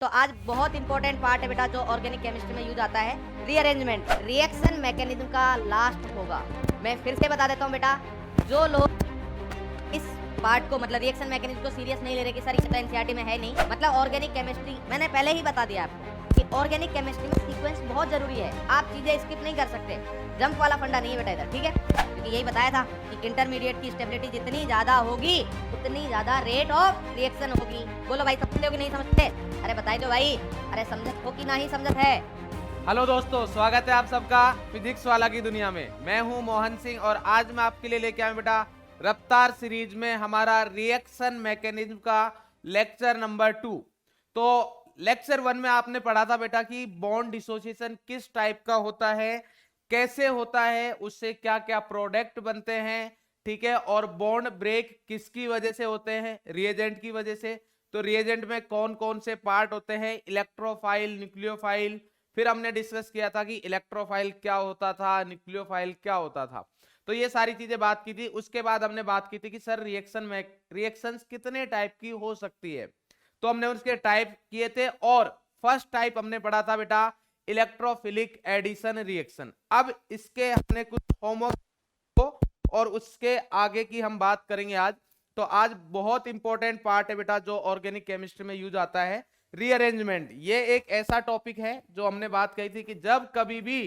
तो आज बहुत इंपॉर्टेंट पार्ट है बेटा जो ऑर्गेनिक केमिस्ट्री में यूज आता है, रीअरेंजमेंट। रिएक्शन मैकेनिज्म का लास्ट होगा। मैं फिर से बता देता हूँ बेटा, जो लोग इस पार्ट को मतलब रिएक्शन मैकेनिज्म को सीरियस नहीं ले रहे कि सर ये तो एनसीईआरटी में है नहीं, मतलब ऑर्गेनिक केमिस्ट्री मैंने पहले ही बता दिया आपको कि ऑर्गेनिक केमिस्ट्री में सीक्वेंस बहुत जरूरी है। आप चीजें स्किप नहीं कर सकते। जंप वाला फंडा नहीं है बेटा इधर, ठीक है? क्योंकि यही बताया था कि इंटरमीडिएट की स्टेबिलिटी जितनी ज्यादा होगी उतनी ज्यादा रेट ऑफ रिएक्शन होगी। बोलो भाई, समझते हो कि नहीं समझते? अरे बताई दो भाई, अरे समझत हो कि नहीं समझत है? हेलो दोस्तों, स्वागत है आप सबका फिजिक्स वाला की दुनिया में। मैं हूं मोहन सिंह और आज मैं आपके लिए लेके आया हूं बेटा रफ्तार सीरीज में हमारा रिएक्शन मैकेनिज्म का लेक्चर नंबर 2। तो लेक्चर 1 में आपने पढ़ा था बेटा कि बॉन्ड डिसोसिएशन किस टाइप का होता है, कैसे होता है, उससे क्या क्या प्रोडक्ट बनते हैं, ठीक है, और बॉन्ड ब्रेक किसकी वजह से होते हैं, रिएजेंट की वजह से। तो रिएजेंट में कौन कौन से पार्ट होते हैं, इलेक्ट्रोफाइल, न्यूक्लियोफाइल। फिर हमने डिस्कस किया था कि इलेक्ट्रोफाइल क्या होता था, न्यूक्लियोफाइल क्या होता था। तो ये सारी चीजें बात की थी। उसके बाद हमने बात की थी कि सर रिएक्शन में रिएक्शंस कितने टाइप की हो सकती है। तो हमने उसके टाइप किए थे और फर्स्ट टाइप हमने पढ़ा था बेटा इलेक्ट्रोफिलिक एडिशन रिएक्शन। अब इसके हमने कुछ होमवर्क को और उसके आगे की हम बात करेंगे आज। तो आज बहुत इंपॉर्टेंट पार्ट है बेटा जो ऑर्गेनिक केमिस्ट्री में यूज आता है, रीअरेंजमेंट। ये एक ऐसा टॉपिक है जो हमने बात कही थी कि जब कभी भी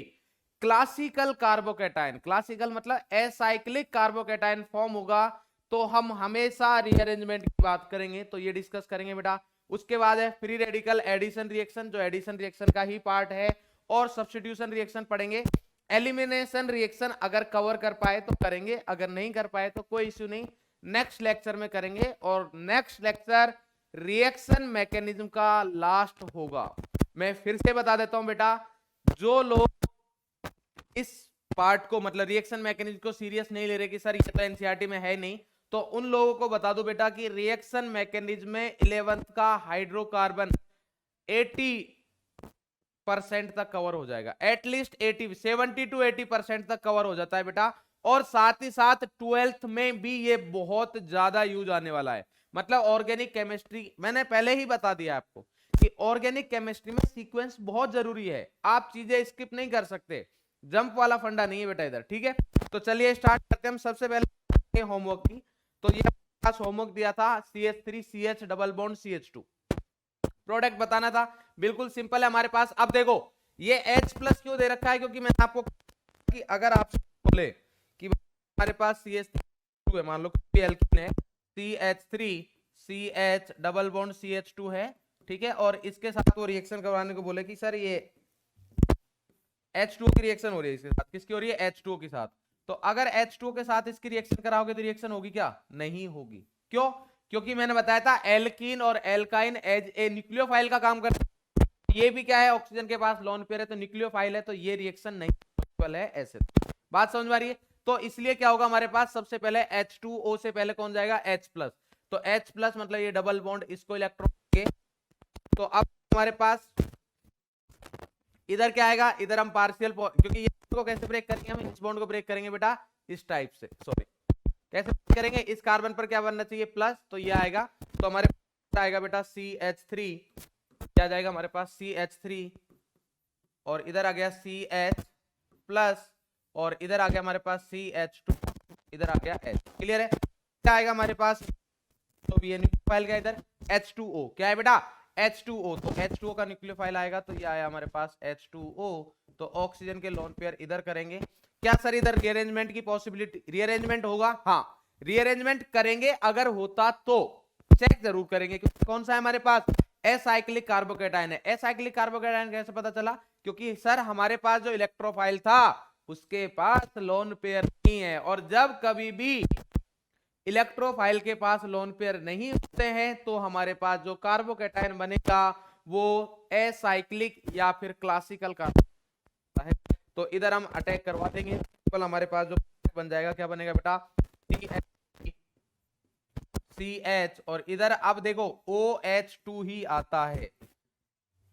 क्लासिकल कार्बोकेटाइन, क्लासिकल मतलब एसाइक्लिक कार्बोकेटाइन फॉर्म होगा तो हम हमेशा रीअरेंजमेंट की बात करेंगे। तो ये डिस्कस करेंगे बेटा। उसके बाद है फ्री रेडिकल एडिशन रिएक्शन, जो एडिशन रिएक्शन का ही पार्ट है, और सब्स्टिट्यूशन रिएक्शन पढ़ेंगे। एलिमिनेशन रिएक्शन अगर कवर कर पाए तो करेंगे, अगर नहीं कर पाए तो कोई इश्यू नहीं, नेक्स्ट लेक्चर में करेंगे। और नेक्स्ट लेक्चर रिएक्शन मैकेनिज्म का लास्ट होगा। मैं फिर से बता देता हूं बेटा, जो लोग इस पार्ट को मतलब रिएक्शन मैकेनिज्म को सीरियस नहीं ले रहे कि सर ये तो एनसीईआरटी में है नहीं, तो उन लोगों को बता दो बेटा कि रिएक्शन मैकेनिज्म में 11th का हाइड्रोकार्बन 80% तक कवर हो जाएगा। एटलीस्ट 70 to 80% तक कवर हो जाता है बेटा। और साथ ही साथ 12th में भी ये बहुत ज्यादा यूज आने वाला है। मतलब ऑर्गेनिक केमिस्ट्री मैंने पहले ही बता दिया आपको कि ऑर्गेनिक केमिस्ट्री में सीक्वेंस बहुत जरूरी है। आप चीजें स्किप नहीं कर सकते। जंप वाला फंडा नहीं है बेटा इधर, ठीक है? तो चलिए स्टार्ट करते हैं हम सबसे पहले होमवर्क की। तो ये होमवर्क दिया था CH3CH double bond CH2 product बताना था। बिल्कुल सिंपल है हमारे पास। अब देखो ये H प्लस क्यों दे रखा है, क्योंकि मैंने आपको कि अगर आप बोले कि हमारे पास CH2 है, मान लो एल्कीन है, CH3CH डबल बॉन्ड CH2 है, ठीक है, और इसके साथ वो रिएक्शन करवाने को बोले कि सर ये H2O की रिएक्शन हो रही है इसके साथ। किसकी हो रही है? H2O के साथ। तो अगर H2O के साथ इसकी रिएक्शन कराओगे तो रिएक्शन होगी क्या? नहीं होगी। क्यों? क्योंकि मैंने बताया था एल्कीन और एल्काइन एज ए न्यूक्लियोफाइल का काम करते हैं। ये भी क्या है? ऑक्सीजन के पास लोन पेयर है तो न्यूक्लियोफाइल है, तो ये रिएक्शन नहीं पॉसिबल है ऐसे। बात समझ में आ रही है? तो इसलिए क्या होगा हमारे पास, सबसे पहले H2O से पहले कौन जाएगा? H plus. तो H प्लस मतलब ये डबल बॉन्ड, इसको इलेक्ट्रॉन। तो अब हमारे पास इधर क्या आएगा? इधर हम पार्शियल, क्योंकि ये को कैसे ब्रेक करेंगे? हम इस बॉन्ड को ब्रेक करेंगे बेटा इस टाइप से। सॉरी, कैसे करेंगे? इस कार्बन पर क्या बनना चाहिए? प्लस, तो ये आएगा। तो हमारे पास आएगा बेटा CH3, क्या जाएगा हमारे पास? CH3, और इधर आ गया CH प्लस, और इधर आ गया हमारे पास CH2, इधर आ गया H। क्लियर है? क्या आएगा हमारे पास? तो ये न्यूक्लियोफाइल का इधर H2O, क्या है बेटा? H2O। तो H2O का न्यूक्लियोफाइल आएगा, तो ये आया हमारे पास H2O। तो ऑक्सीजन के लोन पेयर इधर करेंगे। क्या सर इधर रीअरेंजमेंट की पॉसिबिलिटी, रीअरेंजमेंट होगा? हाँ, रीअरेंजमेंट करेंगे। अगर होता तो चेक जरूर करेंगे, क्योंकि कौन सा है हमारे पास? एसाइक्लिक कार्बोकेटाइन है। एसाइक्लिक कार्बोकेटाइन कैसे पता चला? क्योंकि सर हमारे पास जो इलेक्ट्रोफाइल था उसके पास लोन पेयर नहीं है, और जब कभी भी इलेक्ट्रोफाइल के पास लोन पेयर नहीं होते हैं तो हमारे पास जो कार्बोकेटाइन बनेगा वो एसाइक्लिक या फिर क्लासिकल कार्बोकेटाइन है। तो इधर हम अटैक करवा देंगे, हमारे पास जो बन जाएगा क्या बनेगा बेटा? CH, और इधर अब देखो OH2 ही आता है।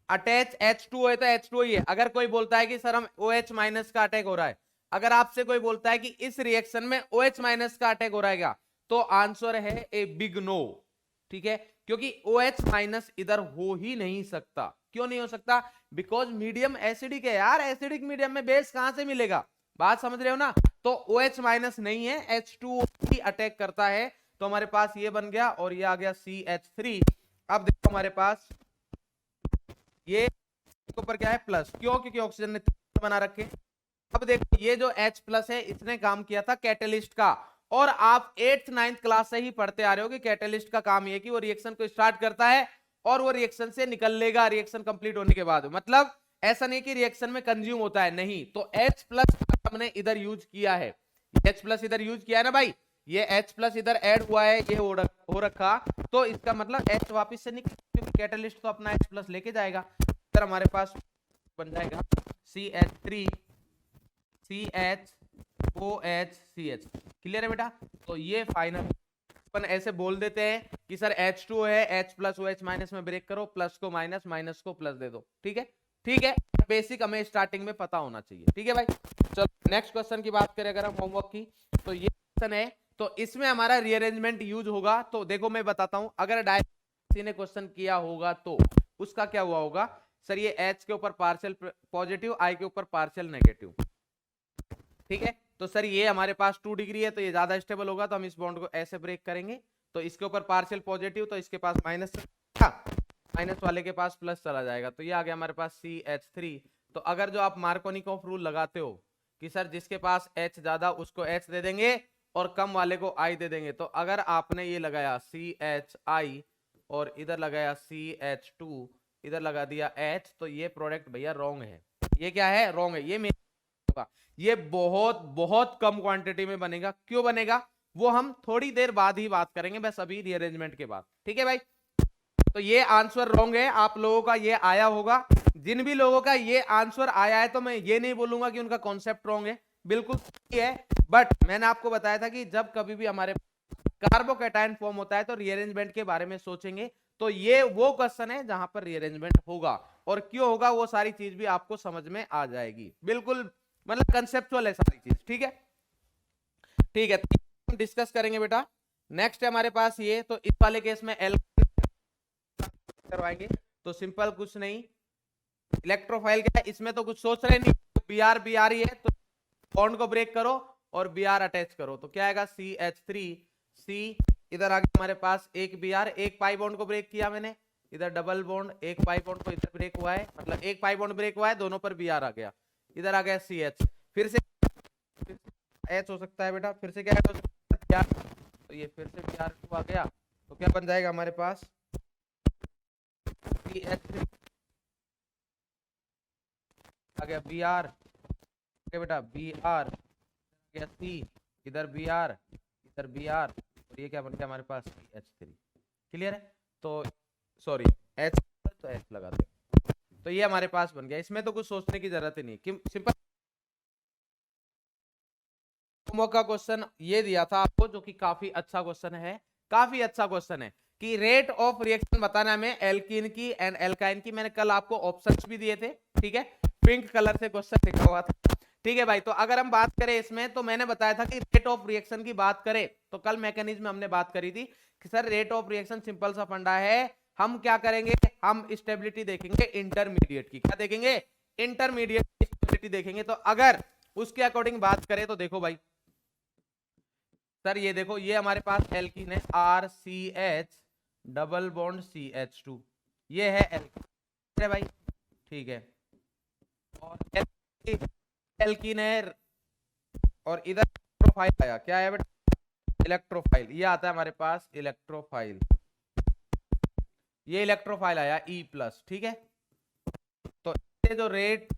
अटैच H2O है तो H2O ही है। अगर कोई बोलता है कि सर हम OH माइनस का अटैक हो रहा है, अगर आपसे कोई बोलता है कि इस रिएक्शन में OH माइनस का अटैक हो रहा है क्या, तो आंसर है ए बिग नो। ठीक है, क्योंकि OH माइनस इधर हो ही नहीं सकता। क्यों नहीं हो सकता? बिकॉज मीडियम एसिडिक है यार, एसिडिक मीडियम में बेस कहां से मिलेगा? बात समझ रहे हो ना? तो OH माइनस नहीं है, H2O ही अटैक करता है। तो हमारे पास ये बन गया और ये आ गया CH3। अब देखो हमारे पास ये ऊपर क्या है? प्लस। क्यों? क्योंकि ऑक्सीजन ने बना रखे। अब देखो ये जो H प्लस है इसने काम किया था कैटेलिस्ट का, और आप 8th 9th क्लास से ही पढ़ते आ रहे हो कि कैटेलिस्ट का काम ये कि वो रिएक्शन को स्टार्ट करता है और वो रिएक्शन से निकल लेगा रिएक्शन कंप्लीट होने के बाद। मतलब ऐसा नहीं कि रिएक्शन में कंज्यूम होता है, नहीं। तो H प्लस हमने इधर यूज किया है, H प्लस इधर यूज किया है ना भाई, ये H प्लस इधर ऐड हुआ है, ये हो रखा, तो इसका मतलब H वापिस से निकल, क्योंकि कैटेलिस्ट तो अपना H प्लस लेके जाएगा। इधर हमारे पास बन जाएगा CH3 CHOH CH। क्लियर है बेटा? तो ये फाइनल अपन ऐसे बोल देते हैं कि सर H2 है, H प्लस OH माइनस में ब्रेक करो, प्लस को माइनस, माइनस को प्लस दे दो। ठीक है, ठीक है, बेसिक हमें स्टार्टिंग में पता होना चाहिए। ठीक है भाई, चलो नेक्स्ट क्वेश्चन की बात करें अगर हम होमवर्क की, तो ये क्वेश्चन है, तो इसमें हमारा रीअरेंजमेंट यूज होगा। तो देखो मैं बताता हूं, अगर डायरेक्ट किसी ने क्वेश्चन किया होगा तो उसका क्या हुआ होगा? सर ये H के ऊपर पार्शियल पॉजिटिव, I के ऊपर पार्शियल नेगेटिव। ठीक है, तो सर ये हमारे पास 2 डिग्री है तो ये ज्यादा स्टेबल होगा, तो हम इस बॉन्ड को ऐसे ब्रेक करेंगे। तो इसके ऊपर पार्शियल पॉजिटिव, तो इसके पास माइनस, माइनस वाले के पास प्लस चला जाएगा, तो ये आ गया हमारे पास CH3। तो अगर जो आप मार्कोनिकॉफ रूल लगाते हो कि सर जिसके पास H ज्यादा उसको H दे देंगे और कम वाले को I दे देंगे, तो अगर आपने ये लगाया CHI और इधर लगाया CH2, इधर लगा दिया H, तो ये प्रोडक्ट भैया रॉन्ग है। ये क्या है? रॉन्ग है। ये बहुत बहुत कम क्वांटिटी में बनेगा। क्यों बनेगा वो हम थोड़ी देर बाद ही बात करेंगे, बस अभी रीअरेंजमेंट के बाद। ठीक है भाई, तो ये आंसर रॉन्ग है। आप लोगों का ये आया होगा, जिन भी लोगों का ये आंसर आया है, तो मैं ये नहीं बोलूंगा कि उनका कॉन्सेप्ट रॉन्ग है, बिल्कुल सही है। बट मैंने आपको बताया था कि जब कभी भी हमारे कार्बोकैटायन फॉर्म होता है तो रीअरेंजमेंट के बारे में सोचेंगे। तो ये वो क्वेश्चन है जहां पर रीअरेंजमेंट होगा, और क्यों होगा वो सारी चीज भी आपको समझ में आ जाएगी। बिल्कुल मतलब कंसेप्चुअल है सारी चीज। ठीक है, ठीक है, हम डिस्कस करेंगे बेटा। नेक्स्ट है हमारे पास ये, तो इस वाले केस में एल करवाएंगे, तो सिंपल कुछ नहीं, इलेक्ट्रोफाइल क्या है, इसमें तो कुछ सोच रहे नहीं, Br Br ही है, तो बॉन्ड को ब्रेक करो और Br अटैच करो, तो क्या आएगा CH3 C। इधर आगे हमारे पास एक Br, एक पाई बॉन्ड को ब्रेक किया मैंने, इधर डबल बॉन्ड, एक पाई बॉन्ड को इधर ब्रेक हुआ है, मतलब एक पाई बॉन्ड ब्रेक हुआ है, दोनों पर Br आ गया, इधर आ गया CH, फिर से H हो सकता है बेटा, फिर से क्या हो सकता है Br, तो ये फिर से Br2 आ गया, तो क्या बन जाएगा हमारे पास CH3 आ गया Br, ओके बेटा Br गया C, इधर Br, इधर Br, और ये क्या बन गया हमारे पास CH3। क्लियर है? तो सॉरी H तो H लगा दे, तो ये हमारे पास बन गया। इसमें तो कुछ सोचने की जरूरत ही नहीं, कि सिंपल का क्वेश्चन ये दिया था आपको, जो कि काफी अच्छा क्वेश्चन है, काफी अच्छा क्वेश्चन है कि रेट ऑफ रिएक्शन बताना में एल्कीन की एंड एल्काइन की। मैंने कल आपको ऑप्शंस भी दिए थे, ठीक है, पिंक कलर से क्वेश्चन लिखा हुआ था। ठीक है भाई, तो अगर हम बात करें इसमें, तो मैंने बताया था कि रेट ऑफ रिएक्शन की बात करें तो कल मैकेनिज्म में हमने बात करी थी कि sir rate of reaction simple सा फंडा है, हम क्या करेंगे, हम स्टेबिलिटी देखेंगे इंटरमीडिएट की। क्या देखेंगे? इंटरमीडिएट स्टेबिलिटी देखेंगे। तो अगर उसके अकॉर्डिंग बात करें तो देखो भाई, सर ये देखो, ये हमारे पास एल्कीन है RCH डबल बॉन्ड CH2, ये है एल्कीन है भाई, ठीक है, और एल्कीन है, और इधर इलेक्ट्रोफाइल आया, क्या है बेटा? इलेक्ट्रोफाइल, ये आता है हमारे पास इलेक्ट्रोफाइल, ये इलेक्ट्रोफाइल आया E+, ठीक है। तो ये जो रेट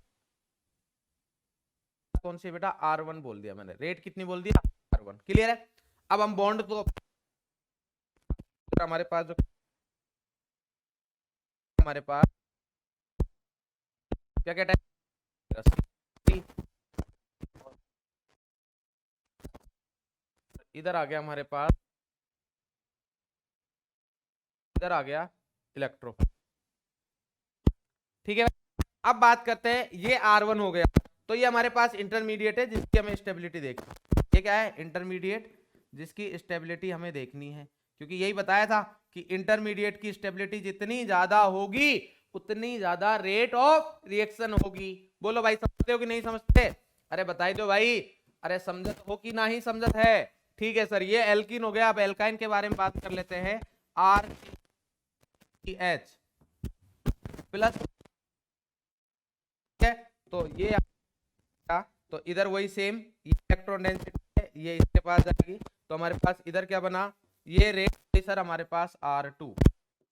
कौन सी बेटा? R1 बोल दिया मैंने, रेट कितनी बोल दिया? R1। क्लियर है? अब हम बॉन्ड को हमारे पास जो हमारे पास क्या क्या टाइप, इधर आ गया हमारे पास, इधर आ गया इलेक्ट्रो, ठीक है। अब बात करते हैं, ये R1 हो गया, तो ये हमारे पास इंटरमीडिएट है जिसकी हमें स्टेबिलिटी देखनी। ये क्या है? इंटरमीडिएट जिसकी स्टेबिलिटी हमें देखनी है, क्योंकि यही बताया था कि इंटरमीडिएट की स्टेबिलिटी जितनी ज्यादा होगी उतनी ज्यादा रेट ऑफ रिएक्शन होगी। बोलो भाई समझते हो कि नहीं समझते? अरे बताई दो भाई, अरे समझत हो कि नहीं समझत है? ठीक है सर, ये एल्कीन हो गया। अब एल्काइन के बारे में बात कर लेते हैं। RCH प्लस, तो ये तो इधर वही सेम इलेक्ट्रॉन डेंसिटी है, ये इसके पास जाएगी तो हमारे पास इधर क्या बना, ये रेट सर हमारे पास R2,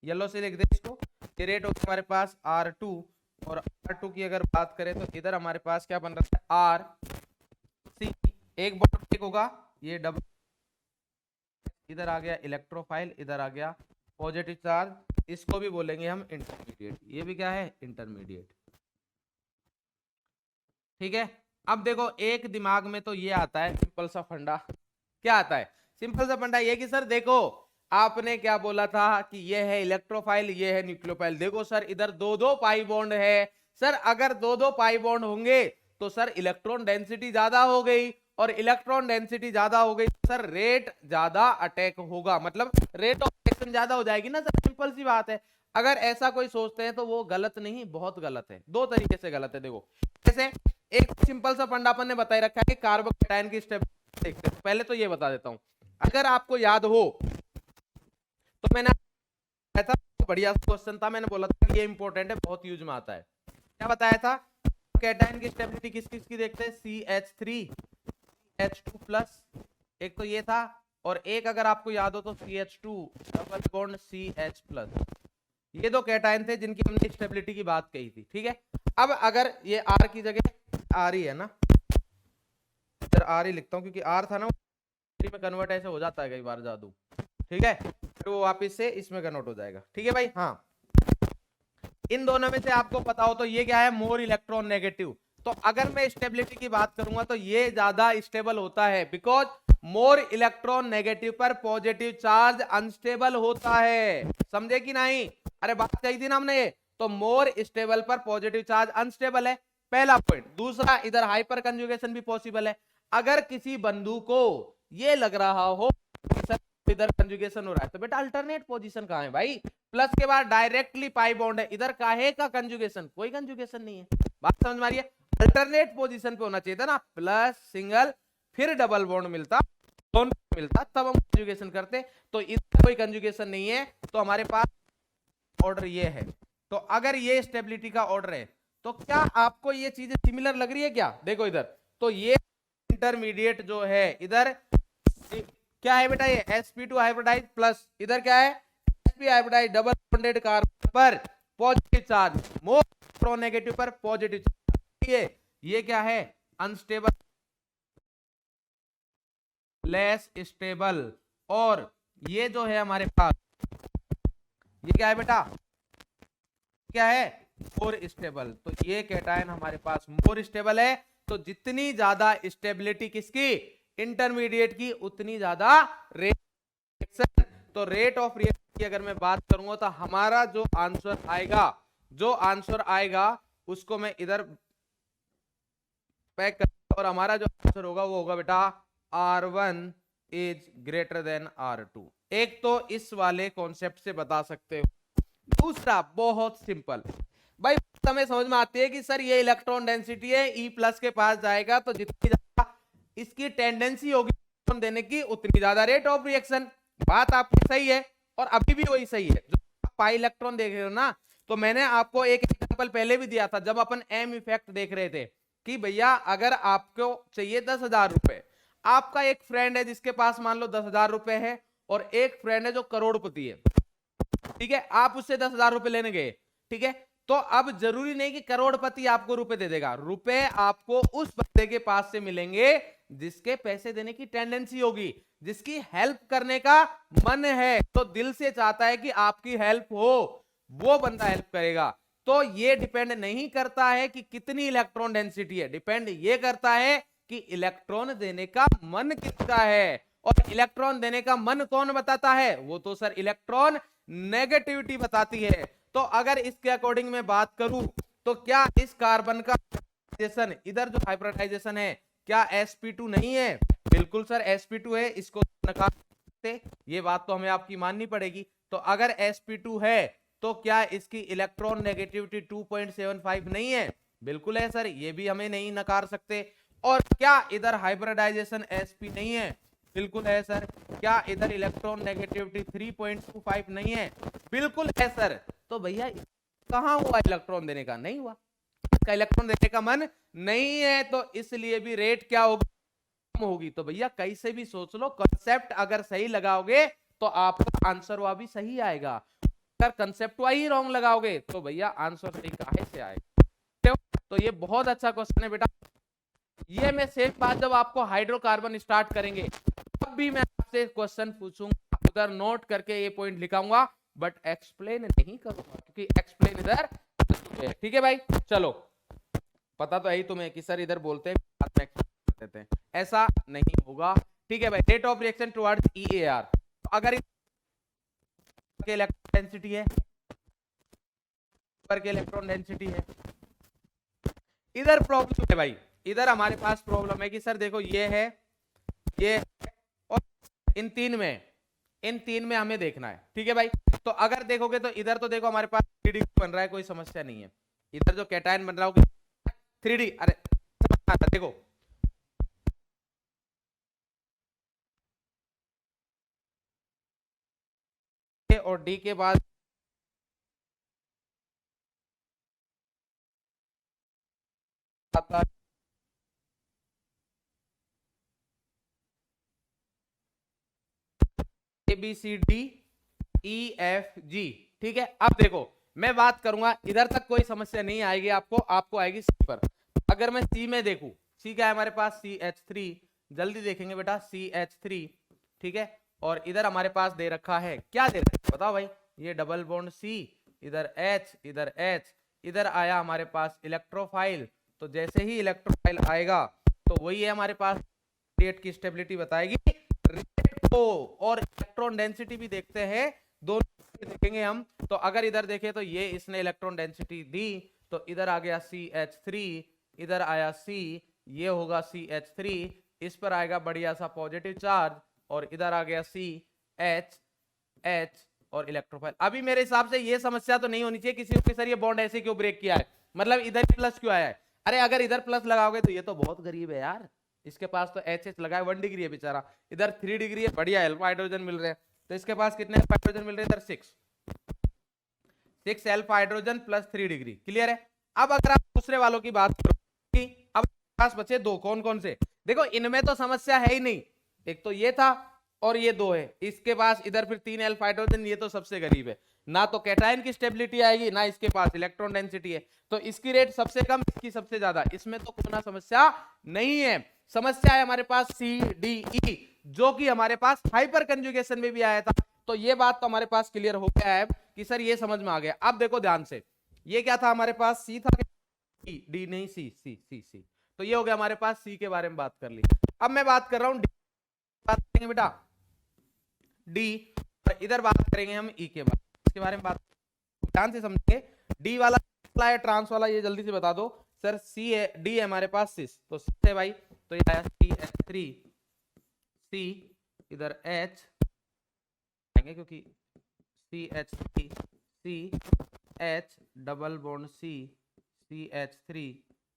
येलो से लिख दे इसको, ये रेट होगी हमारे पास R2 और R2 की अगर बात करें तो इधर हमारे पास क्या बन रहा है RC, एक बॉन्ड एक होगा, ये डबल, इधर आ गया इलेक्ट्रोफाइल, इधर आ गया पॉजिटिव चार्ज, इसको भी बोलेंगे हम इंटरमीडिएट, ये भी क्या है इंटरमीडिएट। ठीक है, अब देखो एक दिमाग में तो ये आता है सिंपल सा फंडा, क्या आता है सिंपल सा फंडा, ये कि सर देखो आपने क्या बोला था कि ये है इलेक्ट्रोफाइल, ये है न्यूक्लियोफाइल, देखो सर इधर दो दो पाई बॉन्ड है, सर अगर दो दो पाई बॉन्ड होंगे तो सर इलेक्ट्रॉन डेंसिटी ज्यादा हो गई, और इलेक्ट्रॉन डेंसिटी ज्यादा हो गई सर रेट ज्यादा अटैक होगा, मतलब रेट ऑफ रिएक्शन ज्यादा हो जाएगी ना सर, सिंपल सी बात है। अगर ऐसा कोई सोचते हैं तो वो गलत नहीं, बहुत गलत है, दो तरीके से गलत है। देखो जैसे एक सिंपल सा फंडा अपन ने बताई रखा है कि कार्बोकैटायन की स्टेबिलिटी देखते हैं, पहले तो ये बता देता हूं, अगर आपको याद हो तो मैंने बताया था, बढ़िया क्वेश्चन था, मैंने बोला था कि ये इंपॉर्टेंट है, बहुत यूज में आता है। क्या बताया था, कैटायन की स्टेबिलिटी किस किस की देखते हैं, CH3 H2 प्लस, एक तो ये था, और एक अगर आपको याद हो तो CH2 double bond CH plus, ये दो कैटायन थे जिनकी हमने स्टेबिलिटी की बात कही थी। ठीक है, अब अगर ये R की जगह R ही है ना, इधर R ही लिखता हूं क्योंकि R था ना में कन्वर्ट ऐसे हो जाता है कई बार जादू, ठीक है, तो वो वापस से इसमें कन्वर्ट हो जाएगा। ठीक है भाई, हाँ इन दोनों में से आपको पता हो तो ये क्या है, मोर इलेक्ट्रॉन नेगेटिव, तो अगर मैं स्टेबिलिटी की बात करूंगा तो ये ज्यादा स्टेबल होता है, बिकॉज मोर इलेक्ट्रॉन नेगेटिव पर पॉजिटिव चार्ज अनस्टेबल होता है, समझे कि नहीं? अरे बात कही थी ना हमने ये, तो मोर स्टेबल पर पॉजिटिव चार्ज अनस्टेबल है, पहला पॉइंट। दूसरा, इधर हाइपर कंजुगेशन भी पॉसिबल है, अगर किसी बंधु को ये लग रहा हो कि सर इधर कंजुगेशन हो रहा है तो बेटा अल्टरनेट पोजीशन कहां है भाई, प्लस के बाद डायरेक्टली पाई बॉन्ड है, इधर काहे का कंजुगेशन, कोई कंजुगेशन नहीं है, बात समझ में आ रही है? अल्टरनेट पोजीशन पे होना चाहिए था ना, प्लस सिंगल फिर डबल बॉन्ड मिलता, मिलता तब हम कंजुगेशन करते, तो इधर कोई कंजुगेशन नहीं है, तो हमारे पास ऑर्डर ये है। तो अगर ये स्टेबिलिटी का ऑर्डर है तो क्या आपको ये चीजें सिमिलर लग रही है क्या? देखो इधर तो ये इंटरमीडिएट जो है, इधर क्या है बेटा, ये sp2 हाइब्रिडाइज प्लस, इधर क्या है sp hybridize double bonded carbon पर positive charge, more electronegative पर पॉजिटिव चार्ज, ये क्या है अनस्टेबल, लेस स्टेबल, और ये जो है हमारे पास ये क्या है बेटा, क्या है मोर स्टेबल, तो ये कैटायन हमारे पास मोर स्टेबल है, तो जितनी ज्यादा स्टेबिलिटी किसकी, इंटरमीडिएट की, उतनी ज्यादा रेट रिएक्शन, तो रेट ऑफ रिएक्शन की अगर मैं बात करूंगा तो हमारा जो आंसर आएगा उसको मैं इधर पैक कर, और हमारा जो आंसर होगा वो होगा बेटा R1 is greater than R2। एक तो इस वाले कॉन्सेप्ट से बता सकते हो। दूसरा बहुत सिंपल भाई, हमें समझ में आती है कि सर ये इलेक्ट्रॉन डेंसिटी है, E प्लस के पास जाएगा तो जितनी ज्यादा इसकी टेंडेंसी होगी इलेक्ट्रॉन देने की उतनी ज्यादा रेट ऑफ रिएक्शन, बात आपकी सही है, और अभी भी वही सही है। जो आप पाई इलेक्ट्रॉन देख रहे हो ना, तो मैंने आपको एक एग्जांपल पहले भी दिया था जब अपन एम इफेक्ट देख रहे थे कि भैया अगर आपको चाहिए 10,000 रुपए, आपका एक फ्रेंड है जिसके पास मान लो 10,000 रुपए है, और एक फ्रेंड है जो करोड़पति है, ठीक है, आप उससे 10,000 रुपए लेने गए, ठीक है, तो अब जरूरी नहीं कि करोड़पति आपको रुपए दे देगा, रुपए आपको उस बंदे के पास से मिलेंगे जिसके पैसे देने की टेंडेंसी होगी, जिसकी हेल्प करने का मन है, तो दिल से चाहता है कि आपकी हेल्प हो, वो बंदा हेल्प करेगा। तो ये डिपेंड नहीं करता है कि कितनी इलेक्ट्रॉन डेंसिटी है, डिपेंड ये करता है कि इलेक्ट्रॉन देने का मन कितना है, और इलेक्ट्रॉन देने का मन कौन बताता है, वो तो सर इलेक्ट्रॉन नेगेटिविटी बताती है। तो अगर इसके अकॉर्डिंग मैं बात करूं तो क्या इस कार्बन का इधर जो हाइब्रिडाइजेशन है क्या sp2 नहीं है? बिल्कुल सर sp2 है, इसको नकार, ये बात तो हमें आपकी माननी पड़ेगी। तो अगर sp2 है तो क्या इसकी इलेक्ट्रॉन नेगेटिविटी 2.75 नहीं है? बिल्कुल है सर, ये भी हमें नहीं नकार सकते। और क्या इधर हाइब्रिडाइजेशन sp नहीं है? बिल्कुल है सर। क्या इधर इलेक्ट्रॉन नेगेटिविटी 3.25 नहीं है? बिल्कुल है सर। तो भैया कहां हुआ इलेक्ट्रॉन देने का? नहीं हुआ, इसका इलेक्ट्रॉन देने का मन नहीं है, तो इसलिए भी रेट क्या होगी? कम होगी। तो भैया कैसे भी सोच लो, कंसेप्ट अगर सही लगाओगे तो आपका आंसर वह भी सही आएगा। अगर कंसेप्ट ही रॉन्ग लगाओगे तो भैया आंसर सही काहे से आएगा? तो ये बहुत अच्छा क्वेश्चन है बेटा। ये मैं सेम बात जब आपको हाइड्रोकार्बन स्टार्ट करेंगे तब भी मैं आपसे क्वेश्चन पूछूंगा, उधर नोट करके ये पॉइंट लिखाऊंगा, बट एक्सप्लेन नहीं करूंगा क्योंकि एक्सप्लेन इधर, ठीक है भाई। चलो, पता तो है ही तुम्हें कि सर इधर बोलते हैं बाद में एक्सप्लेन कर देते हैं, ऐसा नहीं होगा, ठीक है भाई। Rate of reaction towards EAR, अगर इलेक्ट्रॉन डेंसिटी है, पर के इलेक्ट्रॉन डेंसिटी है, इधर प्रॉब्लम है भाई, इधर हमारे पास प्रॉब्लम है कि सर देखो ये है, ये और इन तीन में हमें देखना है, ठीक है भाई। तो अगर देखोगे तो इधर तो देखो हमारे पास 3D बन रहा है, कोई समस्या नहीं है। इधर जो कैटायन बन रहा होगा 3D, अरे देखो और D के बाद आता ABCDEFG, ठीक है। अब देखो मैं बात करूंगा, इधर तक कोई समस्या नहीं आएगी आपको, आपको आएगी C पर। अगर मैं C में देखूं, C क्या है हमारे पास? CH3, जल्दी देखेंगे बेटा, CH3, ठीक है। और इधर हमारे पास दे रखा है, क्या दे रखा है बताओ भाई? ये डबल बॉन्ड C, इधर H, इधर H, इधर आया हमारे पास इलेक्ट्रोफाइल। तो जैसे ही इलेक्ट्रोफाइल आएगा तो वही है हमारे पास रेट की स्टेबिलिटी बताएगी, रेट को और इलेक्ट्रॉन डेंसिटी भी देखते हैं, दोनों देखेंगे हम। तो अगर इधर देखें तो ये इसने इलेक्ट्रॉन डेंसिटी दी, तो इधर आ गया CH3, इधर आया C, ये होगा CH3, इस पर आएगा बढ़िया सा पॉजिटिव चार्ज, और इधर आ गया CH, H और इलेक्ट्रोफाइल। अभी मेरे हिसाब से ये समस्या तो नहीं होनी चाहिए किसी को, सर ये बॉन्ड ऐसे क्यों ब्रेक किया है, मतलब इधर प्लस क्यों आया है? अरे अगर इधर प्लस लगाओगे तो ये तो बहुत गरीब है यार, इसके पास तो HH लगा है, 1 डिग्री है बेचारा, इधर 3 डिग्री है, बढ़िया अल्फा हाइड्रोजन मिल रहे हैं। तो इसके पास कितने अल्फा हाइड्रोजन मिल रहे हैं? इधर 6 alpha hydrogen plus 3 degree, clear है। अब अगर आप दूसरे वालों की बात करो कि अब पास बचे दो, कौन कौन से? देखो इनमें तो समस्या है ही नहीं, एक तो ये था और ये दो है, इसके पास इधर फिर 3 अल्फा हाइड्रोजन, ये तो सबसे गरीब है, ना तो कैटायन की स्टेबिलिटी आएगी, ना इसके पास इलेक्ट्रॉन डेंसिटी है, तो इसकी रेट सबसे कम, इसकी सबसे ज्यादा, इसमें तो कोई समस्या नहीं है। समस्या है हमारे पास CDE, जो कि हमारे पास हाइपर कंजुगेशन में भी आया था। तो ये बात तो हमारे पास क्लियर हो गया है कि सर ये समझ में आ गया। अब देखो ध्यान से, ये क्या था हमारे पास? C था, D नहीं, C। तो ये हो गया हमारे पास, C के बारे में बात कर ली। अब मैं बात कर रहा हूं D, बात करेंगे बेटा D, और इधर बात करेंगे हम E के बारे में, इसके बारे में बात ध्यान से समझेंगे। D वाला है ट्रांस वाला, ये जल्दी से बता दो सर। C है, D है हमारे पास 6, तो 6 है भाई, तो ये आया CH3, C, इधर H आएंगे क्योंकि CH3, CH double bond C, CH3,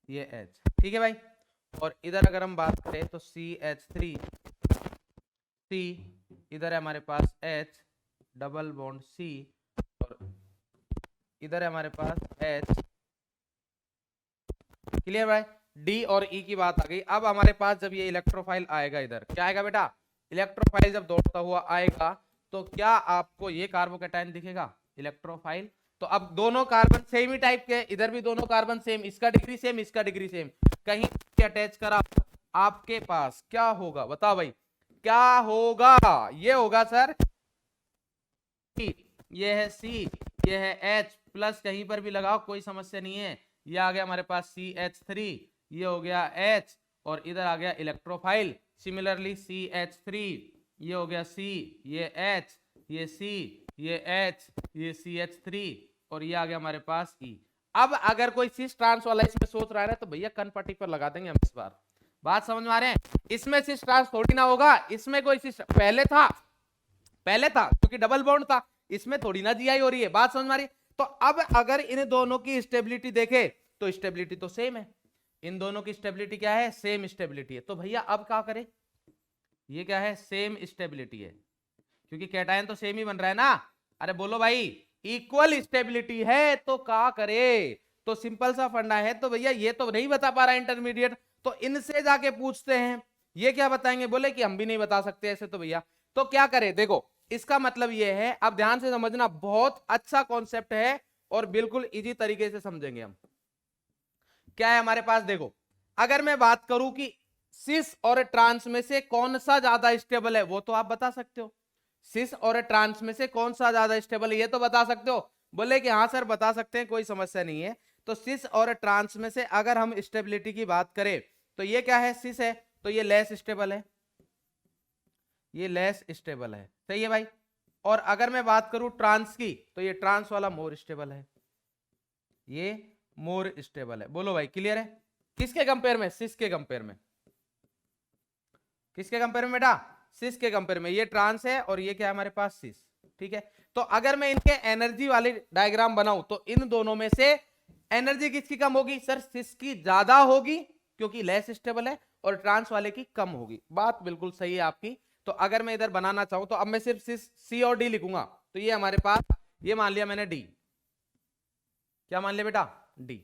ये H, ठीक है भाई। और इधर अगर हम बात करें तो CH3, C, इधर है हमारे पास H डबल बॉन्ड C, और इधर है हमारे पास H, क्लियर भाई। D और E की बात आ गई। अब हमारे पास जब ये इलेक्ट्रोफाइल आएगा, इधर क्या आएगा बेटा? इलेक्ट्रोफाइल जब दौड़ता हुआ आएगा तो क्या आपको ये कार्बोकैटायन दिखेगा? इलेक्ट्रोफाइल। तो अब दोनों कार्बन सेम ही टाइप के, इधर भी दोनों कार्बन सेम, इसका डिग्री सेम, इसका डिग्री सेम, कहीं अटैच करा, आपके पास क्या होगा बताओ भाई? क्या होगा? ये होगा सर, ये है C, ये है H, प्लस कहीं पर भी लगाओ कोई समस्या नहीं है। ये आ गया हमारे पास CH3, ये हो गया H, और इधर आ गया इलेक्ट्रोफाइल। सिमिलरली CH3, ये हो गया C, ये H, ये C, ये H, ये CH3, और ये आ गया हमारे पास E। अब अगर कोई सिस ट्रांस वाला इसमें सोच रहा है ना, तो भैया कन पट्टी पर लगा देंगे हम इस बार। बात समझ में आ रहे हैं? इसमें सिस ट्रांस थोड़ी ना होगा, इसमें कोई सिस पहले था क्योंकि डबल बॉन्ड था, इसमें थोड़ी ना जीआई हो रही है, बात समझ में आ रही है। तो अब अगर इन दोनों की स्टेबिलिटी देखे तो स्टेबिलिटी तो सेम है, इन दोनों की स्टेबिलिटी क्या है, सेम स्टेबिलिटी है। तो भैया अब क्या करें, ये क्या है, सेम स्टेबिलिटी है, क्योंकि कैटायन तो सेम ही बन रहा है ना। अरे बोलो भाई, इक्वल स्टेबिलिटी है तो क्या करे, तो सिंपल सा फंडा है। तो भैया ये तो नहीं बता पा रहा इंटरमीडिएट, तो इनसे जाके पूछते हैं, ये क्या बताएंगे, बोले कि हम भी नहीं बता सकते ऐसे। तो भैया तो क्या करें, देखो इसका मतलब ये है, अब ध्यान से समझना, बहुत अच्छा कॉन्सेप्ट है और बिल्कुल इजी तरीके से समझेंगे हम। क्या है हमारे पास, देखो अगर मैं बात करूं कि सिस और ट्रांस में से कौन सा ज्यादा स्टेबल है, वो तो आप बता सकते हो। सिस और ट्रांस में से कौन सा ज्यादा स्टेबल है, ये तो बता सकते हो। बोले कि हाँ सर बता सकते हैं, कोई समस्या नहीं है। तो सिस और ट्रांस में से अगर हम स्टेबिलिटी की बात करें तो ये क्या है, सिस है, तो ये लेस स्टेबल है, ये लेस स्टेबल है, सही है भाई। और अगर मैं बात करूं ट्रांस की, तो ये ट्रांस वाला मोर स्टेबल है, ये मोर स्टेबल है। बोलो भाई क्लियर है, किसके कंपेयर में, सिस के कंपेयर में, किसके कंपेयर में बेटा, सिस के कंपेयर में। ये ट्रांस है और ये क्या है हमारे पास, सिस, ठीक है। तो अगर मैं इनके एनर्जी वाली डायग्राम बनाऊं तो इन दोनों में से एनर्जी किसकी कम होगी, सर सिस की ज्यादा होगी क्योंकि लेस स्टेबल है, और ट्रांस वाले की कम होगी। बात बिल्कुल सही है आपकी। तो अगर मैं इधर बनाना चाहूं तो अब मैं सिर्फ सिस सी और डी लिखूंगा, तो ये हमारे पास, ये मान लिया मैंने डी, क्या मान लिया बेटा, डी,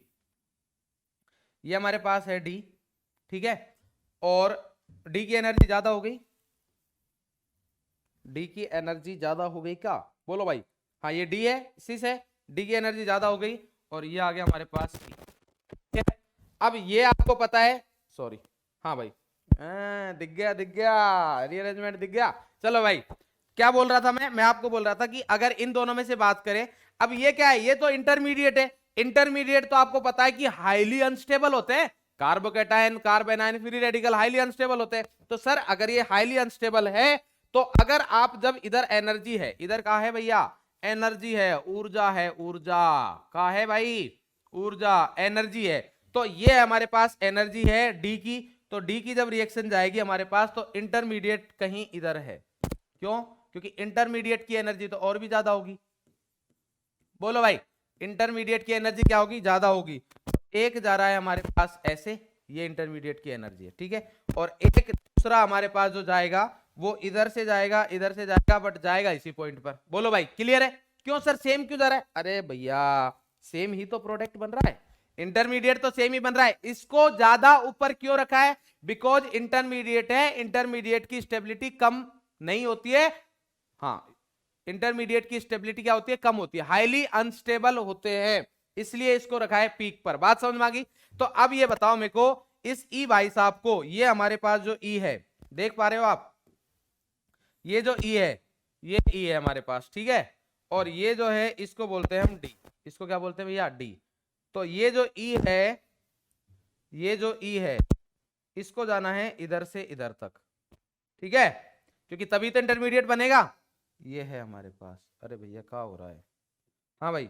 ये हमारे पास है डी, ठीक है। और डी की एनर्जी ज्यादा हो गई, डी की एनर्जी ज्यादा हो गई क्या, बोलो भाई, हाँ ये डी है, सिस है, डी की एनर्जी ज्यादा हो गई, और ये आ गया हमारे पास सी, ठीक है। अब ये आपको पता है, सॉरी, हाँ भाई, दिख गया दिख गया, रीअरेंजमेंट दिख गया। चलो भाई, क्या बोल रहा था मैं आपको बोल रहा था कि अगर इन दोनों में से बात करें, अब ये क्या है, ये तो इंटरमीडिएट है। इंटरमीडिएट तो आपको पता है कि हाईली अनस्टेबल होते हैं, carbocation, carbanion, free radical highly unstable होते हैं। तो सर अगर ये हाईली अनस्टेबल है, तो अगर आप जब इधर एनर्जी है, इधर कहा है भैया, एनर्जी है, ऊर्जा है, ऊर्जा कहा है भाई, ऊर्जा एनर्जी है, तो ये हमारे पास एनर्जी है डी की। तो डी की जब रिएक्शन जाएगी हमारे पास, तो इंटरमीडिएट कहीं इधर है, क्यों, क्योंकि इंटरमीडिएट की एनर्जी तो और भी ज्यादा होगी। बोलो भाई, इंटरमीडिएट की एनर्जी क्या होगी, ज्यादा होगी। एक जा रहा है हमारे पास ऐसे, ये इंटरमीडिएट की एनर्जी है, ठीक है। और एक दूसरा हमारे पास जो जाएगा वो इधर से जाएगा, इधर से जाएगा, बट जाएगा इसी पॉइंट पर। बोलो भाई क्लियर है, क्यों सर सेम क्यों जा रहा है, अरे भैया सेम ही तो प्रोडक्ट बन रहा है, इंटरमीडिएट तो सेम ही बन रहा है, इसको ज्यादा ऊपर क्यों रखा है, बिकॉज इंटरमीडिएट है, इंटरमीडिएट की स्टेबिलिटी कम नहीं होती है, हाँ इंटरमीडिएट की स्टेबिलिटी क्या होती है, कम होती है, हाईली अनस्टेबल होते हैं, इसलिए इसको रखा है पीक पर। बात समझ में आ गई। तो अब ये बताओ मेरे को, इस ई भाई साहब को, ये हमारे पास जो ई है, देख पा रहे हो आप, ये जो ई है, ये ई है हमारे पास, ठीक है। और ये जो है इसको बोलते हैं हम डी, इसको क्या बोलते हैं भैया, डी। तो ये जो ई है, ये जो ई है, इसको जाना है इधर से इधर तक, ठीक है, क्योंकि तभी तो इंटरमीडिएट बनेगा। ये है हमारे पास, अरे भैया क्या हो रहा है, हाँ भाई,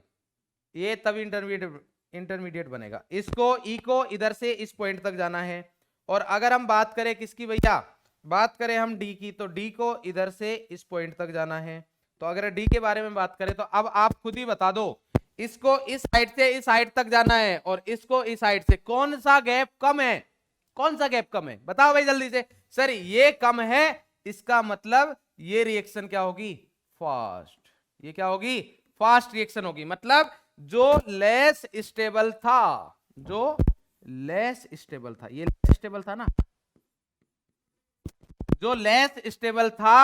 ये तभी इंटरमीडिएट बनेगा। इसको ई को इधर से इस पॉइंट तक जाना है। और अगर हम बात करें किसकी भैया, बात करें हम डी की, तो डी को इधर से इस पॉइंट तक जाना है। तो अगर डी के बारे में बात करें तो अब आप खुद ही बता दो, इसको इस साइड से इस साइड तक जाना है और इसको इस साइड से, कौन सा गैप कम है, कौन सा गैप कम है, बताओ भाई जल्दी से। सर ये कम है, इसका मतलब ये रिएक्शन क्या होगी, फास्ट, ये क्या होगी, फास्ट रिएक्शन होगी। मतलब जो लेस स्टेबल था, जो लेस स्टेबल था, ये लेस स्टेबल था ना, जो लेस स्टेबल था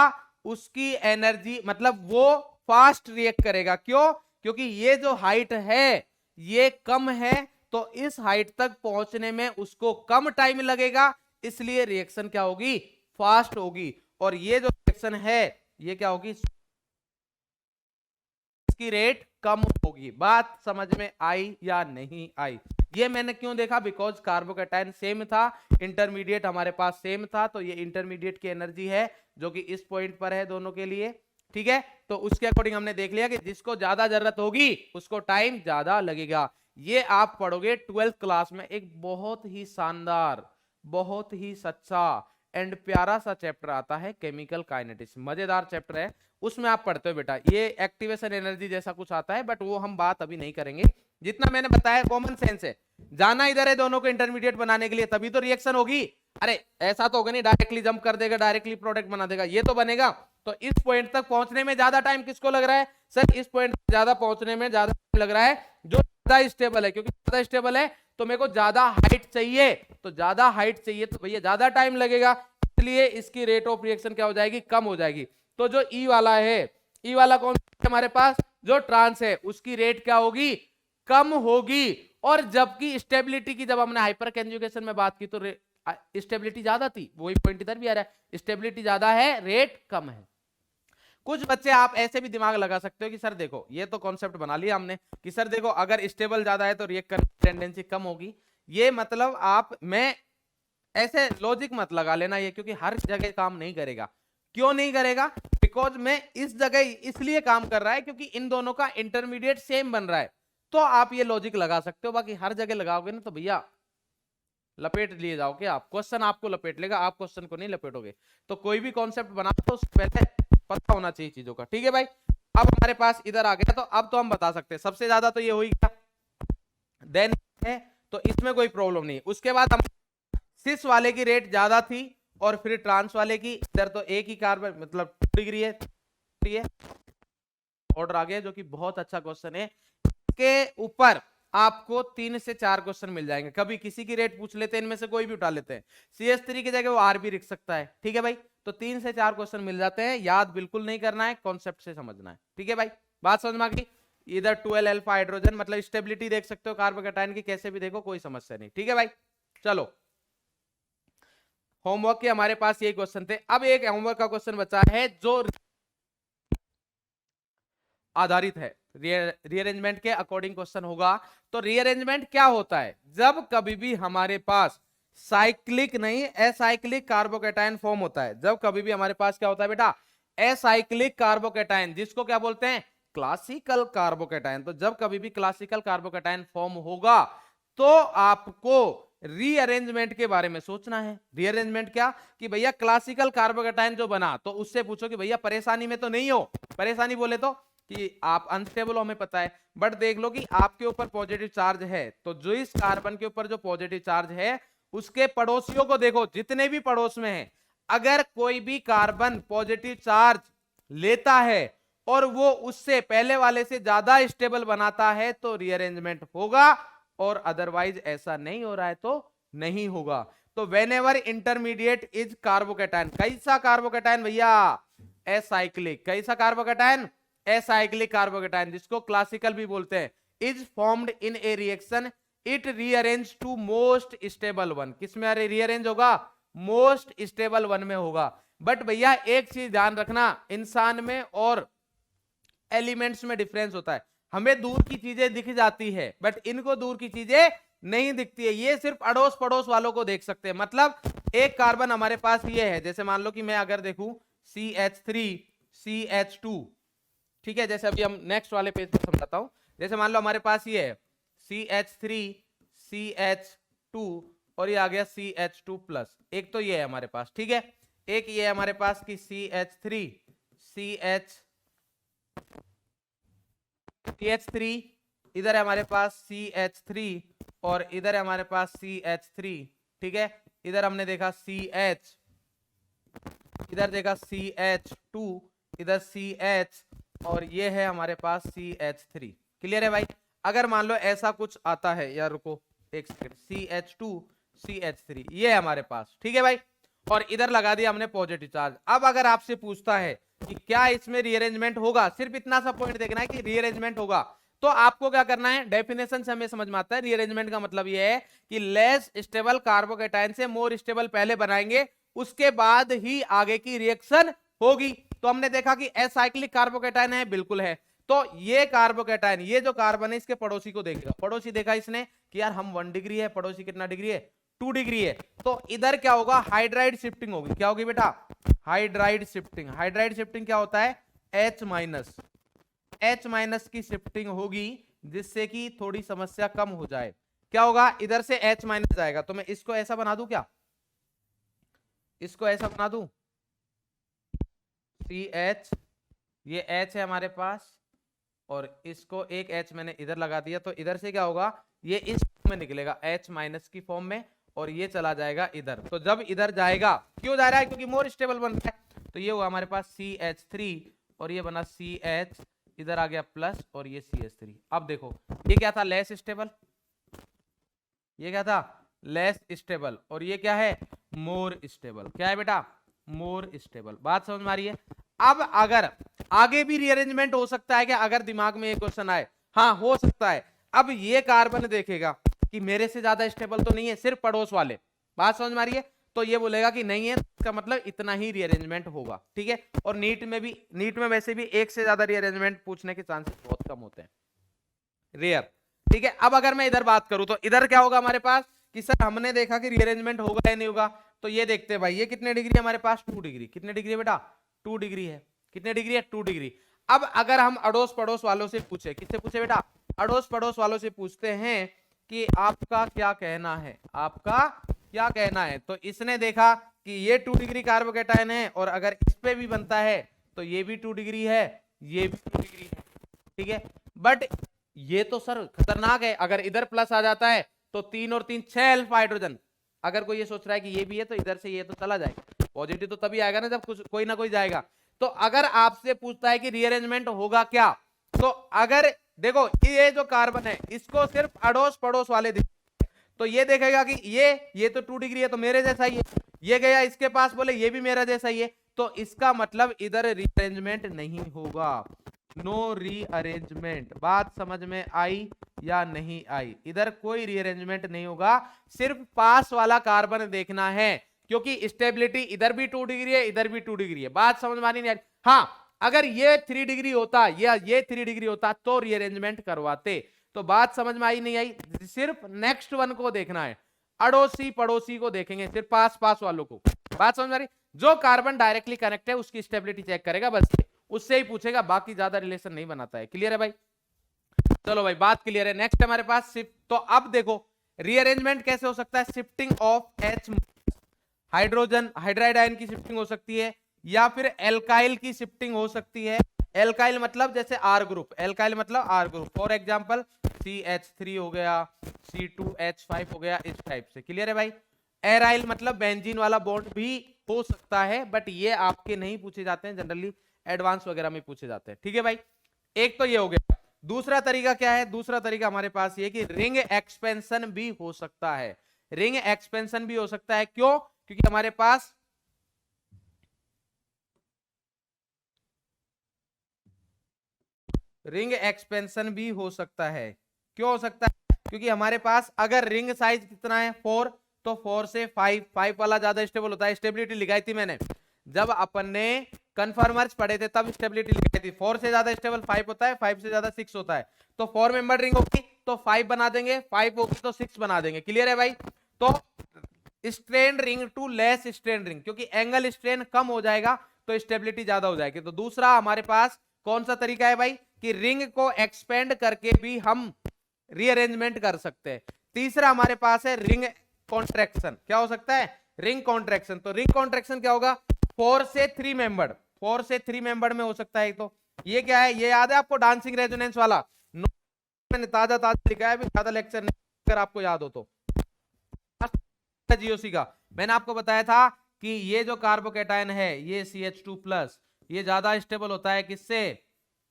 उसकी एनर्जी, मतलब वो फास्ट रिएक्ट करेगा, क्यों, क्योंकि ये जो हाइट है ये कम है, तो इस हाइट तक पहुंचने में उसको कम टाइम लगेगा, इसलिए रिएक्शन क्या होगी, फास्ट होगी। और ये जो रिएक्शन है ये क्या होगी, इसकी रेट कम होगी। बात समझ में आई या नहीं आई, ये मैंने क्यों देखा, बिकॉज कार्बोकैटायन सेम था, इंटरमीडिएट हमारे पास सेम था, तो ये इंटरमीडिएट की एनर्जी है जो कि इस पॉइंट पर है दोनों के लिए, ठीक है। तो उसके अकॉर्डिंग हमने देख लिया कि जिसको ज्यादा जरूरत होगी उसको टाइम ज्यादा लगेगा। ये आप पढ़ोगे 12th क्लास में, एक बहुत ही शानदार, बहुत ही सच्चा एंड प्यारा सा चैप्टर आता है, केमिकल काइनेटिक्स, मजेदार चैप्टर है, उसमें आप पढ़ते हो बेटा, ये एक्टिवेशन एनर्जी जैसा कुछ आता है, बट वो हम बात अभी नहीं करेंगे। जितना मैंने बताया कॉमन सेंस है, जाना इधर है दोनों को इंटरमीडिएट बनाने के लिए, तभी तो रिएक्शन होगी। अरे ऐसा तो होगा नहीं डायरेक्टली जंप कर देगा, डायरेक्टली प्रोडक्ट बना देगा, ये तो बनेगा। तो इस पॉइंट तक पहुंचने में ज्यादा टाइम किसको लग रहा है? सर इस पॉइंट तक ज्यादा पहुंचने में ज्यादा टाइम लग रहा है जो ज्यादा स्टेबल है, क्योंकि ज्यादा स्टेबल है तो मेरे को ज्यादा हाइट चाहिए, तो ज्यादा हाइट चाहिए तो भैया ज्यादा टाइम लगेगा, इसलिए इसकी रेट ऑफ रिएक्शन क्या हो जाएगी? कम हो जाएगी। तो जो ई वाला है, ई वाला कौन सा हमारे पास? जो ट्रांस है, उसकी रेट क्या होगी? कम होगी। और जबकि स्टेबिलिटी की जब हमने हाइपर कंजुगेशन में बात की तो स्टेबिलिटी ज्यादा थी, वही पॉइंट इधर भी आ रहा है, स्टेबिलिटी ज्यादा है, रेट कम है। कुछ बच्चे आप ऐसे भी दिमाग लगा सकते हो कि सर देखो, ये तो कॉन्सेप्ट बना लिया हमने कि सर देखो अगर स्टेबल ज्यादा है तो रिएक्ट करने की टेंडेंसी कम होगी। ये मतलब आप, मैं ऐसे लॉजिक मत लगा लेना ये, क्योंकि हर जगह काम नहीं करेगा। क्यों नहीं करेगा? बिकॉज मैं इस जगह इसलिए काम कर रहा है क्योंकि इन दोनों का इंटरमीडिएट सेम बन रहा है, तो आप ये लॉजिक लगा सकते हो। बाकी हर जगह लगाओगे ना तो भैया लपेट लिए जाओगे आप, क्वेश्चन आपको लपेट लेगा, आप क्वेश्चन को नहीं लपेटोगे। तो कोई भी कॉन्सेप्ट बना तो उससे पहले पता होना चाहिए चीजों का, ठीक है भाई। अब हमारे पास इधर आ गया, तो अब तो हम बता सकते हैं सबसे ज्यादा तो ये हो ही गया, देन है तो इसमें कोई प्रॉब्लम नहीं। उसके बाद हम सिस वाले की रेट ज्यादा थी और फिर ट्रांस वाले की, इधर तो एक ही कार्बन मतलब 2 डिग्री है। ऑर्डर आ गया जो कि बहुत अच्छा क्वेश्चन है, के ऊपर आपको 3 से 4 क्वेश्चन मिल जाएंगे। कभी किसी की रेट पूछ लेते हैं, इनमें से कोई भी उठा लेते हैं, CS3 की जगह वो R भी लिख सकता है, ठीक है भाई। तो 3 से 4 क्वेश्चन मिल जाते हैं, याद बिल्कुल नहीं करना है, कॉन्सेप्ट से समझना है, ठीक है भाई। बात समझ में आ गई? इधर 12 अल्फा हाइड्रोजन, मतलब स्टेबिलिटी देख सकते हो कार्बोकैटायन की, कैसे भी देखो कोई समस्या नहीं, ठीक है भाई। चलो होमवर्क के हमारे पास यही क्वेश्चन थे। अब एक होमवर्क का क्वेश्चन बचा है जो आधारित है, रीअरेंजमेंट के अकॉर्डिंग क्वेश्चन होगा। तो रीअरेंजमेंट क्या होता है? जब कभी भी हमारे पास साइक्लिक नहीं एसाइक्लिक कार्बोकैटायन फॉर्म होता है, जब कभी भी हमारे पास क्या होता है बेटा? एसाइक्लिक कार्बोकैटायन, जिसको क्या बोलते हैं? Classical carbocation. तो जब कभी भी क्लासिकल कार्बोकैटायन फॉर्म होगा तो आपको रीअरेंजमेंट के बारे में सोचना है। रीअरेंजमेंट क्या? कि भैया क्लासिकल कार्बोकैटायन जो बना, तो उससे पूछो कि भैया परेशानी में तो नहीं हो। परेशानी बोले तो कि आप अनस्टेबल हो, हमें पता है, बट देख लो कि आपके ऊपर पॉजिटिव चार्ज है, तो जो इस कार्बन के ऊपर जो पॉजिटिव चार्ज है उसके पड़ोसियों को देखो, जितने भी पड़ोस में हैं, अगर कोई भी कार्बन पॉजिटिव चार्ज लेता है और वो उससे पहले वाले से ज्यादा स्टेबल बनाता है तो रीअरेंजमेंट होगा, और अदरवाइज ऐसा नहीं हो रहा है तो नहीं होगा। तो व्हेनेवर इंटरमीडिएट इज कार्बोकैटायन, कैसा कार्बोकैटायन भैया? एसाइक्लिक। कैसा कार्बोकैटायन? एसाइक्लिक कार्बोकैटायन, जिसको क्लासिकल भी बोलते हैं, is formed in a reaction it rearrange to most stable one. किसमें रीअरेंज होगा? मोस्ट स्टेबल वन में होगा। बट भैया एक चीज ध्यान रखना, इंसान में और एलिमेंट्स में डिफरेंस होता है। हमें दूर की चीजें दिख जाती है बट इनको दूर की चीजें नहीं दिखती है, ये सिर्फ अड़ोस पड़ोस वालों को देख सकते हैं। मतलब एक कार्बन हमारे पास ये है, जैसे मान लो कि मैं अगर देखूं CH3 CH2, ठीक है, जैसे अभी हम नेक्स्ट वाले पेज पे समझाता हूं। जैसे मान लो हमारे पास ये है CH3 CH2 और ये आ गया CH2 प्लस, एक तो ये है हमारे पास, ठीक है। एक ये है हमारे पास कि CH3 CH3, इधर है हमारे पास CH3 और इधर है हमारे पास CH3, ठीक है। इधर हमने देखा CH, इधर देखा CH2, इधर CH और ये है हमारे पास CH3। क्लियर है भाई? अगर मान लो ऐसा कुछ आता है, यार रुको एक सेकंड, CH2 CH3 ये है हमारे पास, ठीक है भाई, और इधर लगा दिया हमने पॉजिटिव चार्ज। अब अगर आपसे पूछता है कि क्या इसमें रीअरेंजमेंट होगा, सिर्फ इतना सा पॉइंट देखना है कि रीअरेंजमेंट होगा, तो आपको क्या करना है? डेफिनेशन से हमें समझ में आता है रीअरेंजमेंट का मतलब ये है कि लेस स्टेबल कार्बोकैटायन से मोर स्टेबल पहले बनाएंगे, उसके बाद ही आगे की रिएक्शन होगी। तो हमने देखा कि एसाइक्लिक कार्बोकैटायन है, बिल्कुल है। तो ये कार्बोकैटायन, ये जो कार्बन है इसके पड़ोसी को देखेगा, पड़ोसी देखा इसने कि यार हम 1 डिग्री है, पड़ोसी कितना डिग्री है? 2 डिग्री है। तो इधर क्या होगा? हाइड्राइड शिफ्टिंग होगी। क्या होगी बेटा? Hydride shifting. हाइड्राइड शिफ्टिंग क्या होता है? H माइनस की शिफ्टिंग होगी, जिससे कि थोड़ी समस्या कम हो जाए। क्या होगा? इधर से H माइनस जाएगा, तो मैं इसको ऐसा बना दूं क्या? इसको ऐसा बना दूं CH ये H है हमारे पास, और इसको एक H मैंने इधर लगा दिया, तो इधर से क्या होगा, ये इस में निकलेगा H माइनस की फॉर्म में, और ये चला जाएगा इधर। तो जब इधर जाएगा, क्यों जा रहा है, क्योंकि मोर स्टेबल बन रहा है, तो ये हुआ हमारे पास CH3, और ये बना CH, इधर आ गया प्लस, और ये CH3। अब देखो ये क्या था, लेस स्टेबल, ये क्या था, लेस स्टेबल, और ये क्या है, मोर स्टेबल। क्या है बेटा, मोर स्टेबल। बात समझ में आ रही है। अब अगर आगे भी रीअरेंजमेंट हो सकता है क्या, अगर दिमाग में एक क्वेश्चन आए, हाँ हो सकता है। अब ये कार्बन देखेगा कि मेरे से ज्यादा स्टेबल तो नहीं है, सिर्फ पड़ोस वाले। बात समझ में आ रही है। तो ये बोलेगा कि नहीं है, इसका मतलब इतना ही रीअरेंजमेंट होगा, ठीक है। और नीट में वैसे भी एक से ज्यादा रीअरेंजमेंट पूछने के चांसेस बहुत कम होते हैं, रेयर, ठीक है। अब अगर मैं इधर बात करूं तो इधर क्या होगा हमारे पास, कि सर हमने देखा कि रीअरेंजमेंट होगा या नहीं होगा, तो ये देखते हैं भाई, ये कितने डिग्री है हमारे पास, 2 डिग्री। कितने डिग्री है बेटा, 2 डिग्री है। कितने डिग्री है, 2 डिग्री। अब अगर हम अड़ोस पड़ोस वालों से पूछे, किससे पूछे बेटा, अड़ोस पड़ोस वालों से पूछते हैं कि आपका क्या कहना है, आपका क्या कहना है। तो इसने देखा कि ये 2 डिग्री कार्बोकेटायन है, और अगर इस पे भी बनता है तो ये भी 2 डिग्री है, ये भी 2 डिग्री है, ठीक है। बट ये तो सर खतरनाक है, अगर इधर प्लस आ जाता है तो 3 और 3 6 अल्फा हाइड्रोजन। अगर कोई ये सोच रहा है कि ये भी है तो इधर से ये तो चला जाएगा, पॉजिटिव तो तभी आएगा ना जब कोई ना कोई जाएगा। तो अगर आपसे पूछता है कि रीअरेंजमेंट होगा क्या, तो अगर देखो ये जो कार्बन है इसको सिर्फ अड़ोस पड़ोस वाले तो ये देखेगा कि ये तो 2 डिग्री है तो मेरे जैसा ही है, ये गया इसके पास, बोले ये भी मेरा जैसा ही है, तो इसका मतलब इधर रीअरेंजमेंट नहीं होगा, नो रीअरेंजमेंट। बात समझ में आई या नहीं आई, इधर कोई रीअरेंजमेंट नहीं होगा, सिर्फ पास वाला कार्बन देखना है, क्योंकि स्टेबिलिटी इधर भी 2 डिग्री है, इधर भी 2 डिग्री है। बात समझ में नहीं आ रही। हाँ अगर ये 3 डिग्री होता या ये 3 डिग्री होता तो रीअरेंजमेंट करवाते। तो बात समझ में आई नहीं आई, सिर्फ नेक्स्ट वन को देखना है, अड़ोसी पड़ोसी को देखेंगे, सिर्फ पास पास वालों को। बात समझ में आ रही। जो कार्बन डायरेक्टली कनेक्ट है उसकी स्टेबिलिटी चेक करेगा, बस उससे ही पूछेगा, बाकी ज्यादा रिलेशन नहीं बनाता है। क्लियर है भाई, चलो भाई बात क्लियर है। नेक्स्ट हमारे पास शिफ्ट। तो अब देखो रीअरेंजमेंट कैसे हो सकता है, shifting of H, hydrogen hydride ion की शिफ्टिंग हो सकती है, या फिर एल्काइल की शिफ्टिंग हो सकती है। एल्काइल मतलब जैसे R ग्रुप, एल्काइल मतलब R group, for example CH3 हो गया, C2H5 हो गया, इस टाइप से। क्लियर है भाई। एराइल मतलब बेंजीन वाला बॉन्ड भी हो सकता है, बट ये आपके नहीं पूछे जाते हैं, जनरली एडवांस वगैरह में पूछे जाते हैं, ठीक है भाई। एक तो ये हो गया। दूसरा तरीका क्या है, दूसरा तरीका हमारे पास ये कि रिंग एक्सपेंशन भी हो सकता है। रिंग एक्सपेंशन भी हो सकता है, क्यों, क्योंकि हमारे पास रिंग एक्सपेंशन भी हो सकता है। क्यों हो सकता है, क्योंकि हमारे पास अगर रिंग साइज कितना है 4, तो 4 से 5 वाला ज्यादा स्टेबल होता है। स्टेबिलिटी लिखाई थी मैंने जब अपन ने कन्फर्मर्स पढ़े थे, तब स्टेबिलिटी लिखाई थी। 4 से ज्यादा स्टेबल 5 होता है, 5 से ज्यादा 6 होता है। तो 4 मेंबर रिंग होगी तो 5 बना देंगे, 5 होगी तो 6 बना देंगे। क्लियर है भाई। तो strain ring to less strain ring, क्योंकि एंगल स्ट्रेन कम हो जाएगा तो स्टेबिलिटी ज्यादा हो जाएगी। तो दूसरा हमारे पास कौन सा तरीका है भाई, कि रिंग को एक्सपेंड करके भी हम रीअरेंजमेंट कर सकते हैं। तीसरा हमारे पास है रिंग कॉन्ट्रैक्शन। क्या हो सकता है, रिंग कॉन्ट्रैक्शन। तो रिंग कॉन्ट्रैक्शन क्या होगा, 4 से 3 मेंबर्ड, 4 से 3 मेंबर्ड में हो सकता है। तो ये क्या है, ये याद है आपको डांसिंग रेजोनेंस वाला, मैंने ताजा लिखा है, ज्यादा लेक्चर नहीं, अगर आपको याद हो तो। जीओसी का मैंने आपको बताया था कि ये जो कार्बोकेटायन है ये CH2+, ये ज्यादा स्टेबल होता है किससे,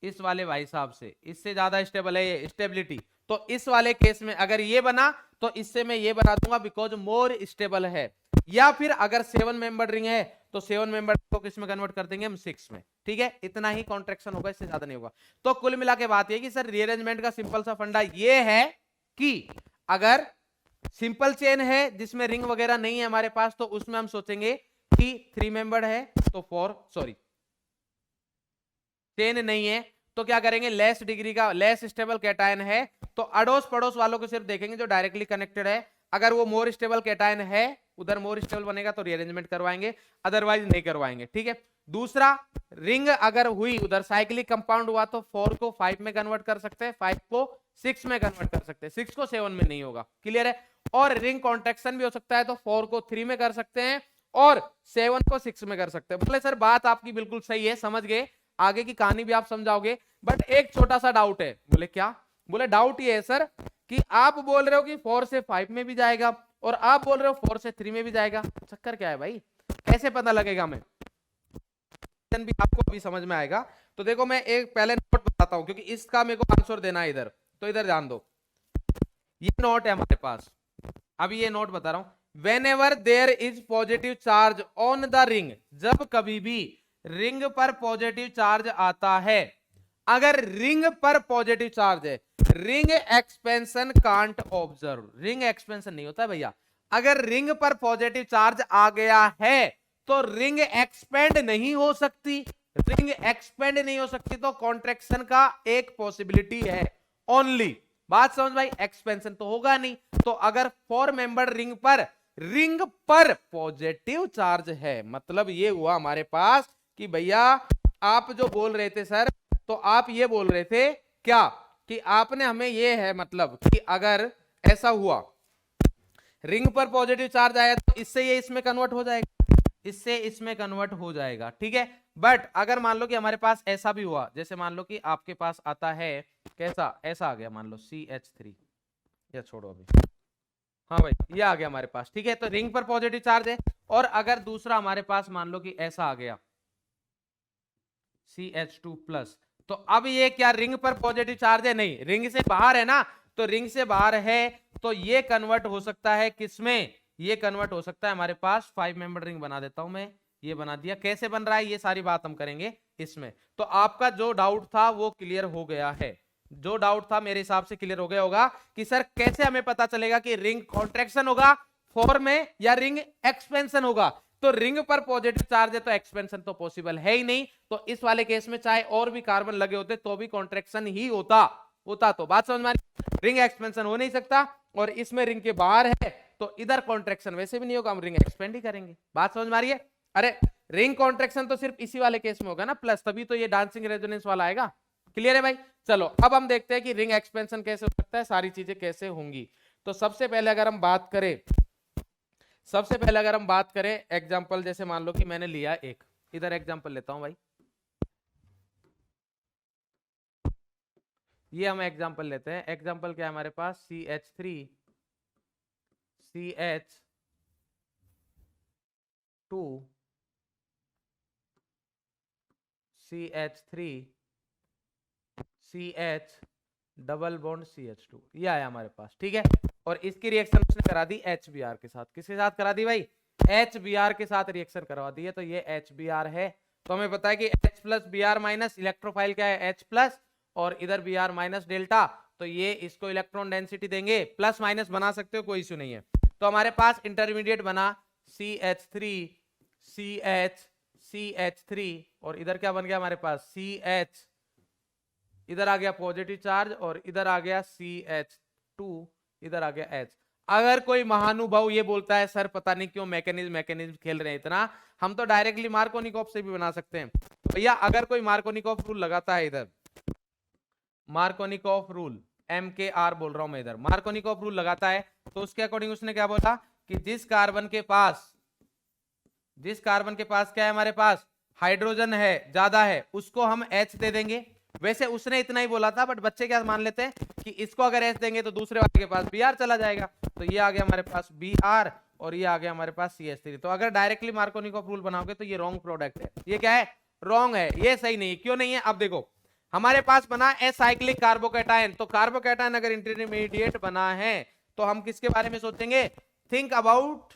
इस वाले भाई साहब से, इससे ज्यादा स्टेबल है ये स्टेबिलिटी। तो इस वाले केस में अगर ये बना तो इससे मैं ये बना दूंगा, बिकॉज मोर स्टेबल है। या फिर अगर 7 मेंबर रिंग है तो 7 मेंबर को किस में कन्वर्ट कर देंगे हम, 6 में। ठीक है, इतना ही कॉन्ट्रैक्शन होगा, इससे ज्यादा नहीं होगा। तो कुल मिला के बात ये कि सर रीअरेंजमेंट का सिंपल सा फंडा ये है कि अगर सिंपल चेन है जिसमें रिंग वगैरह नहीं है हमारे पास, तो उसमें हम सोचेंगे कि 3 मेंबर है तो 4, सॉरी चेन नहीं है तो क्या करेंगे, लेस डिग्री का लेस स्टेबल कैटायन है तो अड़ोस पड़ोस वालों को सिर्फ देखेंगे जो डायरेक्टली कनेक्टेड है। अगर वो मोर स्टेबल कैटायन है, उधर मोर स्टेबल बनेगा तो रीअरेंजमेंट करवाएंगे, अदरवाइज नहीं करवाएंगे। ठीक है। दूसरा, रिंग अगर हुई उधर साइक्लिक कंपाउंड हुआ तो 4 को 5 में कन्वर्ट कर सकते हैं, 5 को 6 में कन्वर्ट कर सकते हैं, 6 को 7 में नहीं होगा। क्लियर है। और रिंग कॉन्ट्रैक्शन भी हो सकता है, तो 4 को 3 में कर सकते हैं और 7 को 6 में कर सकते हैं। बोले सर बात आपकी बिल्कुल सही है, समझ गए। आगे की कहानी भी आप समझाओगे, बट एक छोटा सा डाउट है। बोले क्या? बोले डाउट ये है सर कि आप बोल रहे हो कि 4 से 5 में भी जाएगा और आप बोल रहे हो 4 से 3 में भी जाएगा, चक्कर क्या है भाई, कैसे पता लगेगा? मैं भी आपको अभी समझ में आएगा। तो देखो मैं एक पहले नोट बताता हूं क्योंकि इसका मेरे को आंसर देना है इधर, तो इधर ध्यान दो। ये नोट है हमारे पास, अभी ये नोट बता रहा हूं। whenever there is positive charge on the ring, जब कभी भी रिंग पर पॉजिटिव चार्ज आता है, अगर रिंग पर पॉजिटिव चार्ज है, ring expansion can't observe, ring expansion नहीं होता है भैया। अगर रिंग पर पॉजिटिव चार्ज आ गया है तो रिंग एक्सपेंड नहीं हो सकती, रिंग एक्सपेंड नहीं हो सकती तो कॉन्ट्रैक्शन का एक पॉसिबिलिटी है ओनली। बात समझ भाई, एक्सपेंशन तो होगा नहीं। तो अगर 4 मेंबर रिंग पर पॉजिटिव चार्ज है, मतलब ये हुआ हमारे पास कि भैया आप जो बोल रहे थे सर, तो आप ये बोल रहे थे क्या कि आपने हमें ये है मतलब कि अगर ऐसा हुआ रिंग पर पॉजिटिव चार्ज आया तो इससे ये इसमें कन्वर्ट हो जाएगा, इससे इसमें कन्वर्ट हो जाएगा, ठीक है। बट अगर मान लो कि हमारे पास ऐसा भी हुआ, जैसे मान लो कि आपके पास आता है कैसा, ऐसा आ गया मान लो CH3, या छोड़ो अभी, हाँ भाई ये आ गया हमारे पास, ठीक है। तो रिंग पर पॉजिटिव चार्ज है, और अगर दूसरा हमारे पास मान लो कि ऐसा आ गया CH2+, तो अब ये क्या रिंग पर पॉजिटिव चार्ज है? नहीं, रिंग से बाहर है ना, तो रिंग से बाहर है तो ये कन्वर्ट हो सकता है किसमें? ये कन्वर्ट हो सकता है हमारे पास 5 मेंबर रिंग बना देता हूं मैं, ये बना दिया। कैसे बन रहा है ये सारी बात हम करेंगे इसमें। तो आपका जो डाउट था वो क्लियर हो गया है, जो डाउट था मेरे हिसाब से क्लियर हो गया होगा कि सर कैसे हमें पता चलेगा कि रिंग कॉन्ट्रैक्शन होगा 4 में या रिंग एक्सपेंशन होगा। तो रिंग पर पॉजिटिव चार्ज है तो एक्सपेंशन तो पॉसिबल है ही नहीं, तो इस वाले केस में चाहे और भी कार्बन लगे होते तो भी कॉन्ट्रैक्शन ही होता। तो बात समझ में आ रही? रिंग एक्सपेंशन हो नहीं सकता, और इसमें रिंग के बाहर है तो इधर कॉन्ट्रैक्शन वैसे भी नहीं होगा, हम रिंग एक्सपेंड ही करेंगे। बात समझ में आ रही है? अरे रिंग कॉन्ट्रैक्शन तो सिर्फ इसी वाले केस में होगा ना प्लस, तभी तो ये डांसिंग रेजोनेंस वाला आएगा। क्लियर है भाई? चलो अब हम देखते हैं कि रिंग एक्सपेंशन कैसे हो सकता है, सारी चीजें कैसे होंगी। तो सबसे पहले अगर हम बात करें एग्जांपल, जैसे मान लो कि मैंने लिया एक, इधर एग्जांपल लेता हूं भाई, ये हम एग्जांपल लेते हैं। एग्जांपल क्या है हमारे पास? CH3 CH2 CH3 CH double bond CH2, ये आया हमारे पास, ठीक है। और इसकी रिएक्शन उसने करा दी HBr के साथ। किसके साथ करा दी भाई? HBr के साथ रिएक्शन करवा दी है, तो ये HBr है। तो हमें पता है कि H plus Br minus, electrophile क्या है? H प्लस, और इधर Br माइनस डेल्टा, तो ये इसको इलेक्ट्रॉन डेंसिटी देंगे, प्लस माइनस बना सकते हो, कोई इश्यू नहीं है। तो हमारे पास इंटरमीडिएट बना CH3 CH3, और इधर क्या बन गया हमारे पास? CH, इधर आ गया पॉजिटिव चार्ज, और इधर आ गया CH2, इधर आ गया H। अगर कोई महानुभाव ये बोलता है सर पता नहीं क्यों मैकेनिज्म खेल रहे हैं इतना, हम तो डायरेक्टली मार्कोनिकॉफ से भी बना सकते हैं। तो भैया अगर कोई मार्कोनिकॉफ रूल लगाता है, इधर मार्कोनिकॉफ रूल, MKR बोल रहा हूं मैं, इधर मार्कोनिकॉफ रूल लगाता है, तो उसके अकॉर्डिंग उसने क्या बोला कि जिस कार्बन के पास क्या है हमारे पास, हाइड्रोजन है ज्यादा है, उसको हम H दे देंगे। वैसे उसने इतना ही बोला था, बट बच्चे क्या मान लेते हैं कि इसको अगर H देंगे तो दूसरे वाले के पास Br चला जाएगा, तो ये आ गया हमारे पास Br, और ये आ गया हमारे पास CH3। तो अगर डायरेक्टली मार्कोनिकॉफ रूल बनाओगे तो ये रॉन्ग प्रोडक्ट है। ये क्या है? रॉन्ग है, ये सही नहीं है। क्यों नहीं है? अब देखो हमारे पास बना एसाइक्लिक कार्बोकैटायन, तो कार्बोकैटायन अगर इंटरमीडिएट बना है तो हम किसके बारे में सोचेंगे? थिंक अबाउट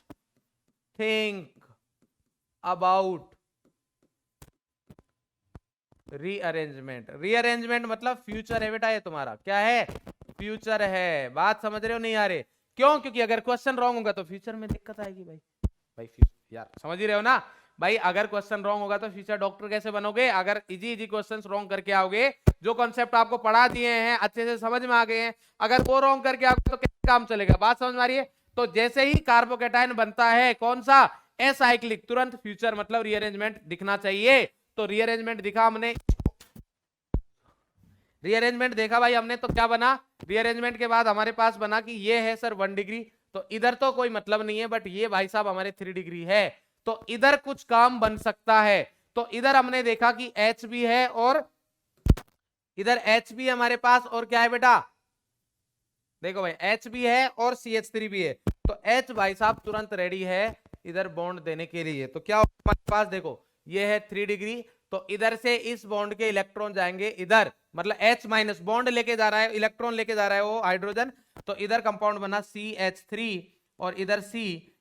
रीअरेंजमेंट मतलब फ्यूचर है बेटा, ये तुम्हारा क्या है? फ्यूचर है। बात समझ रहे हो नहीं आ रहे? क्यों? क्योंकि अगर क्वेश्चन रॉन्ग होगा तो फ्यूचर में दिक्कत आएगी भाई यार समझ ही रहे हो ना भाई? अगर क्वेश्चन रॉन्ग होगा तो फ्यूचर डॉक्टर कैसे बनोगे? अगर इजी क्वेश्चंस रॉन्ग करके आओगे, जो कॉन्सेप्ट आपको पढ़ा दिए हैं अच्छे से समझ में आ गए हैं, अगर वो रॉन्ग करके आओगे तो कैसे काम चलेगा? बात समझ में आ रही है? तो जैसे ही कार्बोकैटायन बनता है कौन सा? एसाइक्लिक, तुरंत फ्यूचर मतलब रीअरेंजमेंट दिखना चाहिए। तो रीअरेंजमेंट दिखा हमने, रीअरेंजमेंट देखा भाई हमने, तो क्या बना? रीअरेंजमेंट के बाद हमारे पास बना कि ये है सर 1 डिग्री, तो इधर तो कोई मतलब नहीं है, बट ये भाई साहब हमारे 3 डिग्री है, तो इधर कुछ काम बन सकता है। तो इधर हमने देखा कि H भी है और इधर H भी है हमारे पास, और क्या है बेटा, देखो भाई H भी है और CH3 भी है, तो H भाई साहब तुरंत रेडी है इधर बॉन्ड देने के लिए। तो क्या होगा हमारे पास, देखो ये है 3 डिग्री, तो इधर से इस बॉन्ड के इलेक्ट्रॉन जाएंगे इधर, मतलब H माइनस बॉन्ड लेके जा रहा है, इलेक्ट्रॉन लेके जा रहा है वो हाइड्रोजन, तो इधर कंपाउंड बना CH3 और इधर C,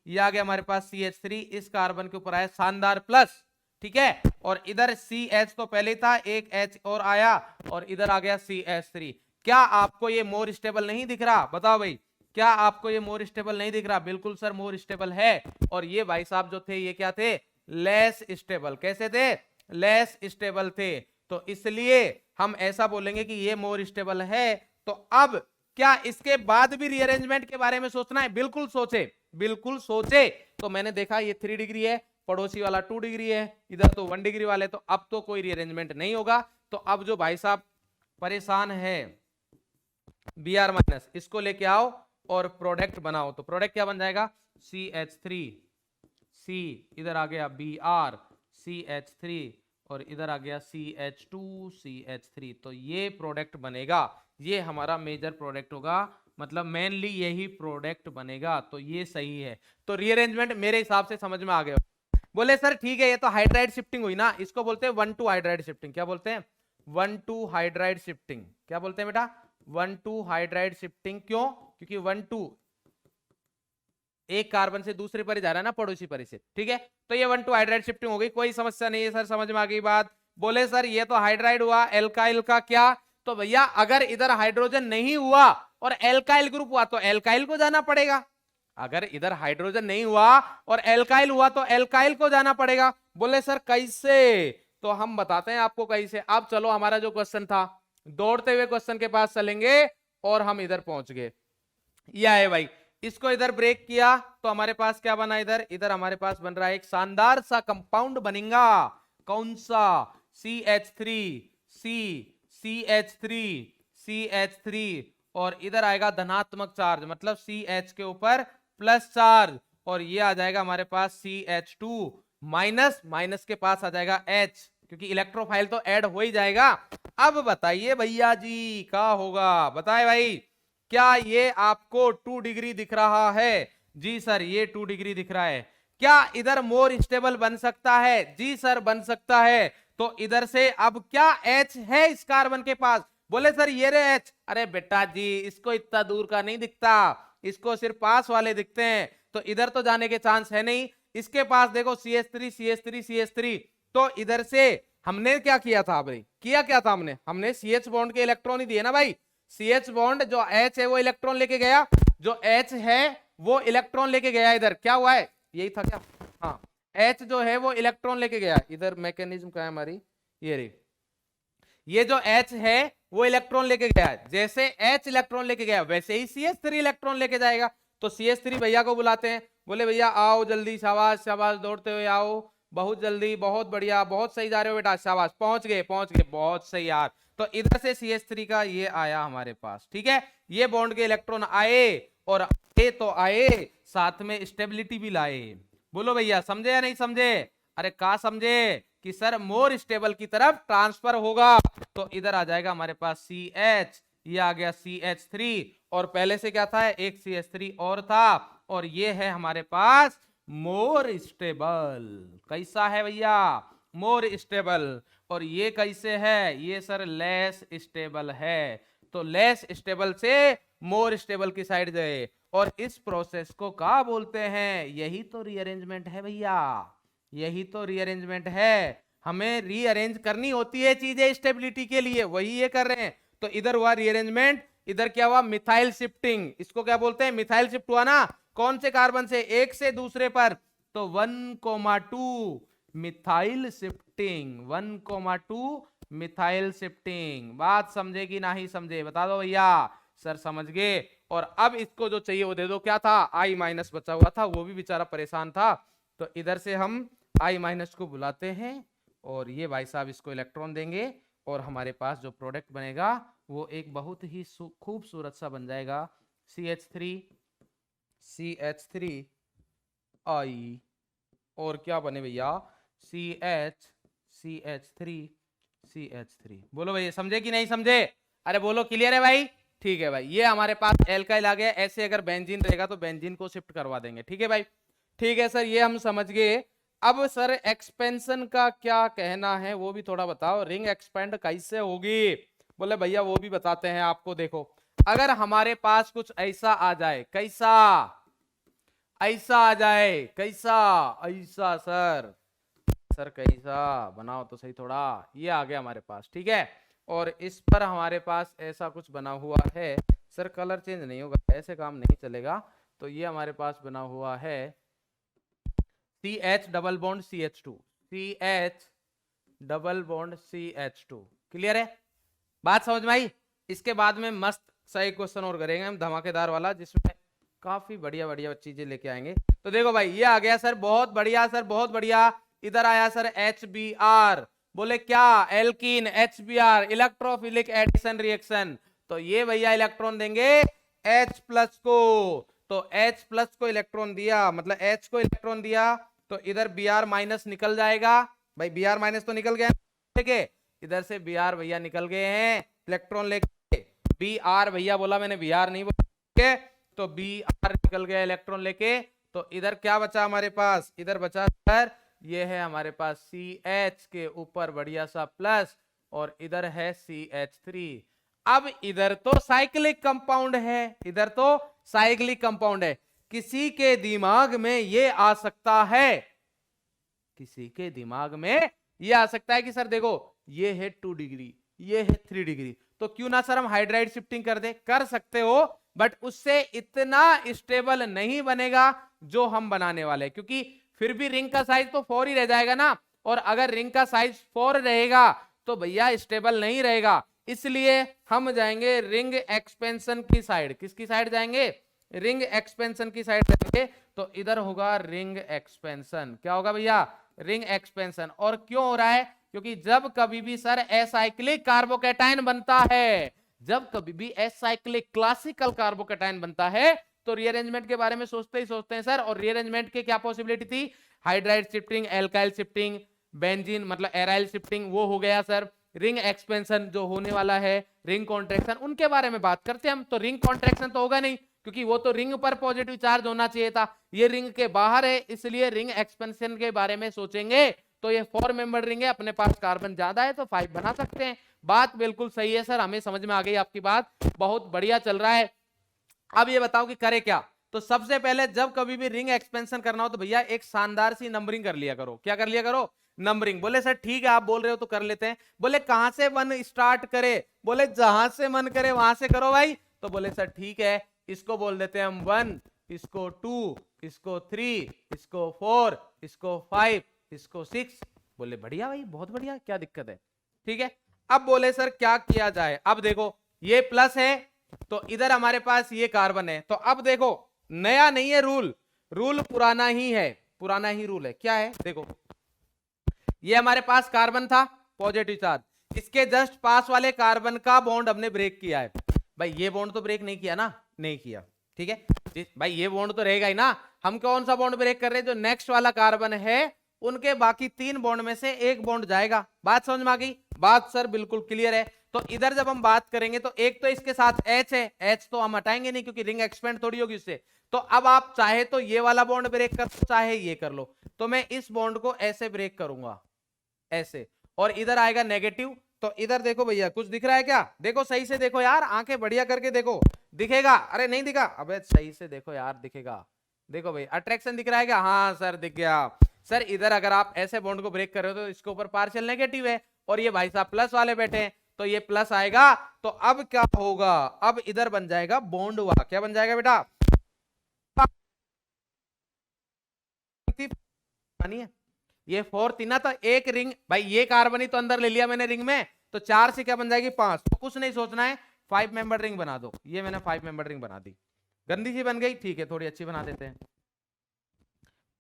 ये आ गया हमारे पास CH3, इस कार्बन के ऊपर आया शानदार प्लस, ठीक है, और इधर CH तो पहले था, एक H और आया और इधर आ गया CH3। क्या आपको ये मोर स्टेबल नहीं दिख रहा, बताओ भाई, क्या आपको ये मोर स्टेबल नहीं दिख रहा? बिल्कुल सर मोर स्टेबल है। और ये भाई साहब जो थे ये क्या थे, लेस स्टेबल। कैसे थे, लेस स्टेबल थे, तो इसलिए हम ऐसा बोलेंगे कि ये मोर स्टेबल है। तो अब क्या इसके बाद भी रीअरेंजमेंट के बारे में सोचना है? बिल्कुल सोचे, बिल्कुल सोचे। तो मैंने देखा ये 3 डिग्री है, पड़ोसी वाला 2 डिग्री है, इधर तो 1 डिग्री वाले, तो अब तो कोई रीअरेंजमेंट नहीं होगा। तो अब जो भाई साहब परेशान है Br माइनस, इसको लेके आओ और प्रोडक्ट बनाओ। तो प्रोडक्ट क्या बन जाएगा, CH3, C, इधर आ गया Br, CH3 और इधर आ गया CH2, CH3। तो ये प्रोडक्ट बनेगा, ये हमारा मेजर प्रोडक्ट होगा, मतलब मेनली यही प्रोडक्ट बनेगा। तो ये सही है। तो रीअरेंजमेंट मेरे हिसाब से समझ में आ गया। बोले सर ठीक है, ये तो हाइड्राइड शिफ्टिंग हुई ना, इसको बोलते हैं 1 to हाइड्राइड शिफ्टिंग। क्या बोलते हैं, 1 to हाइड्राइड शिफ्टिंग। क्या बोलते हैं बेटा, 1 to हाइड्राइड शिफ्टिंग। क्यों, क्योंकि 1 to एक कार्बन से दूसरे पर ही जा रहा है ना, पड़ोसी पर से, ठीक है। तो ये 1 to हाइड्राइड शिफ्टिंग हो गई, कोई समस्या नहीं है सर, समझ में आ गई बात। बोले सर ये तो हाइड्राइड हुआ, एल्काइल का क्या? तो भैया अगर इधर हाइड्रोजन नहीं हुआ और एल्काइल ग्रुप हुआ तो एल्काइल को जाना पड़ेगा। अगर इधर हाइड्रोजन नहीं हुआ और एल्काइल हुआ तो एल्काइल को जाना पड़ेगा। बोले सर कैसे? तो हम बताते हैं आपको कैसे। अब चलो हमारा जो क्वेश्चन था, दौड़ते हुए क्वेश्चन के पास चलेंगे और हम इधर पहुंच गए। यह है भाई, इसको इधर ब्रेक किया तो हमारे पास क्या बना, इधर इधर हमारे पास बन रहा है एक शानदार सा कंपाउंड बनेगा। कौन सा, CH3, C, CH3, CH3 और इधर आएगा धनात्मक चार्ज, मतलब CH के ऊपर प्लस चार्ज, और ये आ जाएगा हमारे पास CH2 माइनस, माइनस के पास आ जाएगा H, क्योंकि इलेक्ट्रोफाइल तो ऐड हो ही जाएगा। अब बताइए भैया जी क्या होगा, बताए भाई, क्या ये आपको 2 डिग्री दिख रहा है? जी सर ये 2 डिग्री दिख रहा है। क्या इधर मोर स्टेबल बन सकता है? जी सर बन सकता है। तो इधर से अब क्या H है इस कार्बन के पास? बोले सर ये रे H। अरे बेटा जी इसको इतना दूर का नहीं दिखता, इसको सिर्फ पास वाले दिखते हैं, तो इधर तो जाने के चांस है नहीं। इसके पास देखो CH3, CH3, CH3, तो इधर से हमने क्या किया था भाई, किया क्या था हमने CH बॉन्ड के इलेक्ट्रॉन ही दिए ना भाई। CH बॉन्ड जो H है वो इलेक्ट्रॉन लेके गया, जो H है वो इलेक्ट्रॉन लेके गया, इधर क्या हुआ है, यही था क्या, हाँ H जो है वो इलेक्ट्रॉन लेके गया। इधर मैकेनिज्म क्या है हमारी, ये रही, ये जो H है वो इलेक्ट्रॉन लेके गया है। जैसे H इलेक्ट्रॉन लेके गया वैसे ही CH3 इलेक्ट्रॉन लेके जाएगा। तो CH3 भैया को बुलाते हैं, बोले भैया आओ जल्दी, शाबाश शाबाश, दौड़ते हुए आओ, बहुत जल्दी, बहुत बढ़िया, बहुत सही जा रहे हो बेटा, शाबाश, पहुंच गए पहुंच गए, बहुत सही यार। तो इधर से CH3 का ये आया हमारे पास, ठीक है, ये बॉन्ड के इलेक्ट्रॉन आए, और आए तो आए साथ में स्टेबिलिटी भी लाए। बोलो भैया समझे या नहीं समझे? अरे का समझे कि सर मोर स्टेबल की तरफ ट्रांसफर होगा। तो इधर आ जाएगा हमारे पास CH, ये आ गया CH3, और पहले से क्या था, एक CH3 और था, और ये है हमारे पास मोर स्टेबल। कैसा है भैया, मोर स्टेबल। और ये कैसे है, ये सर लेस स्टेबल है। तो लेस स्टेबल से मोर स्टेबल की साइड गए, और इस प्रोसेस को क्या बोलते हैं, यही तो रीअरेंजमेंट है भैया, यही तो रीअरेंजमेंट है। हमें रीअरेंज करनी होती है चीजें स्टेबिलिटी के लिए, वही ये कर रहे हैं। तो इधर हुआ रीअरेंजमेंट, इधर क्या हुआ, मिथाइल शिफ्टिंग। इसको क्या बोलते हैं, मिथाइल शिफ्ट हुआ ना, कौन से कार्बन से, एक से दूसरे पर। तो 1,2 मिथाइल शिफ्टिंग, 1,2 मिथाइल शिफ्टिंग। बात समझे कि नहीं समझे, बता दो भैया। सर समझ गए। और अब इसको जो चाहिए वो दे दो, क्या था, I माइनस बचा हुआ था, वो भी बेचारा परेशान था। तो इधर से हम I माइनस को बुलाते हैं, और ये भाई साहब इसको इलेक्ट्रॉन देंगे, और हमारे पास जो प्रोडक्ट बनेगा वो एक बहुत ही खूबसूरत सा बन जाएगा, CH3, CH3 I, और क्या बने भैया, CH, CH3 बोलो भाई, समझे कि नहीं समझे? अरे बोलो, क्लियर है भाई? ठीक है भाई, ये हमारे पास एल्काइल आ गया। ऐसे अगर बेंजीन रहेगा तो बेंजीन को शिफ्ट करवा देंगे। ठीक है भाई, ठीक है सर, ये हम समझ गए। अब सर एक्सपेंशन का क्या कहना है वो भी थोड़ा बताओ। रिंग एक्सपेंड कैसे होगी? बोले भैया वो भी बताते हैं आपको। देखो, अगर हमारे पास कुछ ऐसा आ जाए, कैसा? ऐसा आ जाए, कैसा? ऐसा सर कैसा? बनाओ तो सही थोड़ा। ये आ गया हमारे पास, ठीक है। और इस पर हमारे पास ऐसा कुछ बना हुआ है। सर कलर चेंज नहीं होगा, ऐसे काम नहीं चलेगा। तो ये हमारे पास बना हुआ है CH double bond CH2, CH double bond CH2। Clear है? बात समझ में आई? इसके बाद में मस्त सही क्वेश्चन और करेंगे हम, धमाकेदार वाला, जिसमें काफी बढ़िया बढ़िया चीजें लेके आएंगे। तो देखो भाई, ये आ गया सर, बहुत बढ़िया सर, बहुत बढ़िया। इधर आया सर HBr। बोले क्या? Alkene, HBr, electrophilic addition reaction. तो ये भैया इलेक्ट्रॉन देंगे H प्लस को। तो H प्लस को इलेक्ट्रॉन दिया, मतलब H को इलेक्ट्रॉन दिया, तो इधर Br माइनस निकल जाएगा। भाई Br माइनस तो निकल गया, ठीक है। इधर से Br भैया निकल गए हैं इलेक्ट्रॉन लेके। Br भैया बोला मैंने, Br नहीं बोला, ठीक है। तो Br निकल गया इलेक्ट्रॉन लेके। तो इधर क्या बचा हमारे पास? इधर बचा सर, ये है हमारे पास CH के ऊपर बढ़िया सा प्लस, और इधर है CH3। अब इधर तो साइक्लिक कंपाउंड है, इधर तो साइक्लिक कंपाउंड है। किसी के दिमाग में ये आ सकता है, किसी के दिमाग में ये आ सकता है कि सर देखो, ये है 2 डिग्री, ये है 3 डिग्री, तो क्यों ना सर हम हाइड्राइड शिफ्टिंग कर दे। कर सकते हो, बट उससे इतना स्टेबल नहीं बनेगा जो हम बनाने वाले, क्योंकि फिर भी रिंग का साइज तो 4 ही रह जाएगा ना। और अगर रिंग का साइज 4 रहेगा तो भैया स्टेबल नहीं रहेगा। इसलिए हम जाएंगे रिंग एक्सपेंशन की साइड। किसकी साइड जाएंगे? रिंग एक्सपेंशन की साइड जाएंगे। तो इधर होगा रिंग एक्सपेंशन। क्या होगा भैया? Ring expansion. और क्यों हो रहा है? क्योंकि जब कभी भी सर एसाइक्लिक कार्बोकैटायन बनता है, जब कभी भी एसाइक्लिक क्लासिकल कार्बोकैटायन बनता है, तो रीअरेंजमेंट के बारे में सोचते ही सोचते हैं सर। और रीअरेंजमेंट के क्या पॉसिबिलिटी थी? Hydride shifting, alkyl shifting, benzene मतलब एराइल शिफ्टिंग, वो हो गया सर। रिंग एक्सपेंशन जो होने वाला है, रिंग कॉन्ट्रैक्शन, उनके बारे में बात करते हैं हम। तो रिंग कॉन्ट्रैक्शन तो होगा नहीं, क्योंकि वो तो रिंग पर पॉजिटिव चार्ज होना चाहिए था, ये रिंग के बाहर है, इसलिए रिंग एक्सपेंशन के बारे में सोचेंगे। तो ये 4 मेंबर रिंग है, अपने पास कार्बन ज्यादा है तो 5 बना सकते हैं। बात बिल्कुल सही है सर, हमें समझ में आ गई आपकी बात, बहुत बढ़िया चल रहा है। अब ये बताओ कि करे क्या। तो सबसे पहले जब कभी भी रिंग एक्सपेंशन करना हो तो भैया एक शानदार सी नंबरिंग कर लिया करो। क्या कर लिया करो? नंबरिंग। बोले सर ठीक है, आप बोल रहे हो तो कर लेते हैं। बोले कहां से मन स्टार्ट करे? बोले जहां से मन करे वहां से करो भाई। तो बोले सर ठीक है, इसको बोल देते हैं हम 1, इसको 2, इसको 3, इसको 4, इसको 5, इसको 6। बोले बढ़िया भाई, बहुत बढ़िया, क्या दिक्कत है? ठीक है। अब बोले सर क्या किया जाए? अब देखो, ये प्लस है तो इधर हमारे पास ये कार्बन है। तो अब देखो, नया नहीं है रूल, रूल पुराना ही है, पुराना ही रूल है। क्या है? देखो, ये हमारे पास कार्बन था पॉजिटिव चार्ज, इसके जस्ट पास वाले कार्बन का बॉन्ड हमने ब्रेक किया है। भाई ये बॉन्ड तो ब्रेक नहीं किया ना? नहीं किया, ठीक है भाई, ये बॉन्ड तो रहेगा ही ना। हम कौन सा बॉन्ड ब्रेक कर रहे हैं? जो नेक्स्ट वाला कार्बन है उनके बाकी 3 बॉन्ड में से एक बॉन्ड जाएगा। बात समझ में आ गई? बात सर बिल्कुल क्लियर है। तो इधर जब हम बात करेंगे तो एक तो इसके साथ H है, H तो हम हटाएंगे नहीं क्योंकि रिंग एक्सपेंड थोड़ी होगी उससे। तो अब आप चाहे तो ये वाला बॉन्ड ब्रेक कर, चाहे ये कर लो। तो मैं इस बॉन्ड को ऐसे ब्रेक करूंगा, ऐसे, और इधर आएगा नेगेटिव। तो इधर देखो भैया, कुछ दिख रहा है क्या? देखो सही से देखो यार, आंखें बढ़िया करके देखो, दिखेगा? अरे नहीं दिखा? अबे सही से देखो यार, दिखेगा। देखो भाई, अट्रैक्शन दिख रहा है क्या? हाँ सर दिख गया। सर इधर अगर आप ऐसे बॉन्ड को ब्रेक कर रहे हो तो इसके ऊपर पार्शियल नेगेटिव है, और ये भाई साहब प्लस वाले बैठे हैं, तो ये प्लस आएगा। तो अब क्या होगा? अब इधर बन जाएगा बॉन्ड हुआ। क्या बन जाएगा बेटा? है ये 4 थी ना, तो एक रिंग भाई, ये कार्बन ही तो अंदर ले लिया मैंने रिंग में, तो 4 से क्या बन जाएगी? 5। तो कुछ नहीं सोचना है, 5 मेंबर रिंग बना दो। ये मैंने 5 मेंबर रिंग बना दी, गंदी सी बन गई, ठीक है, थोड़ी अच्छी बना देते हैं।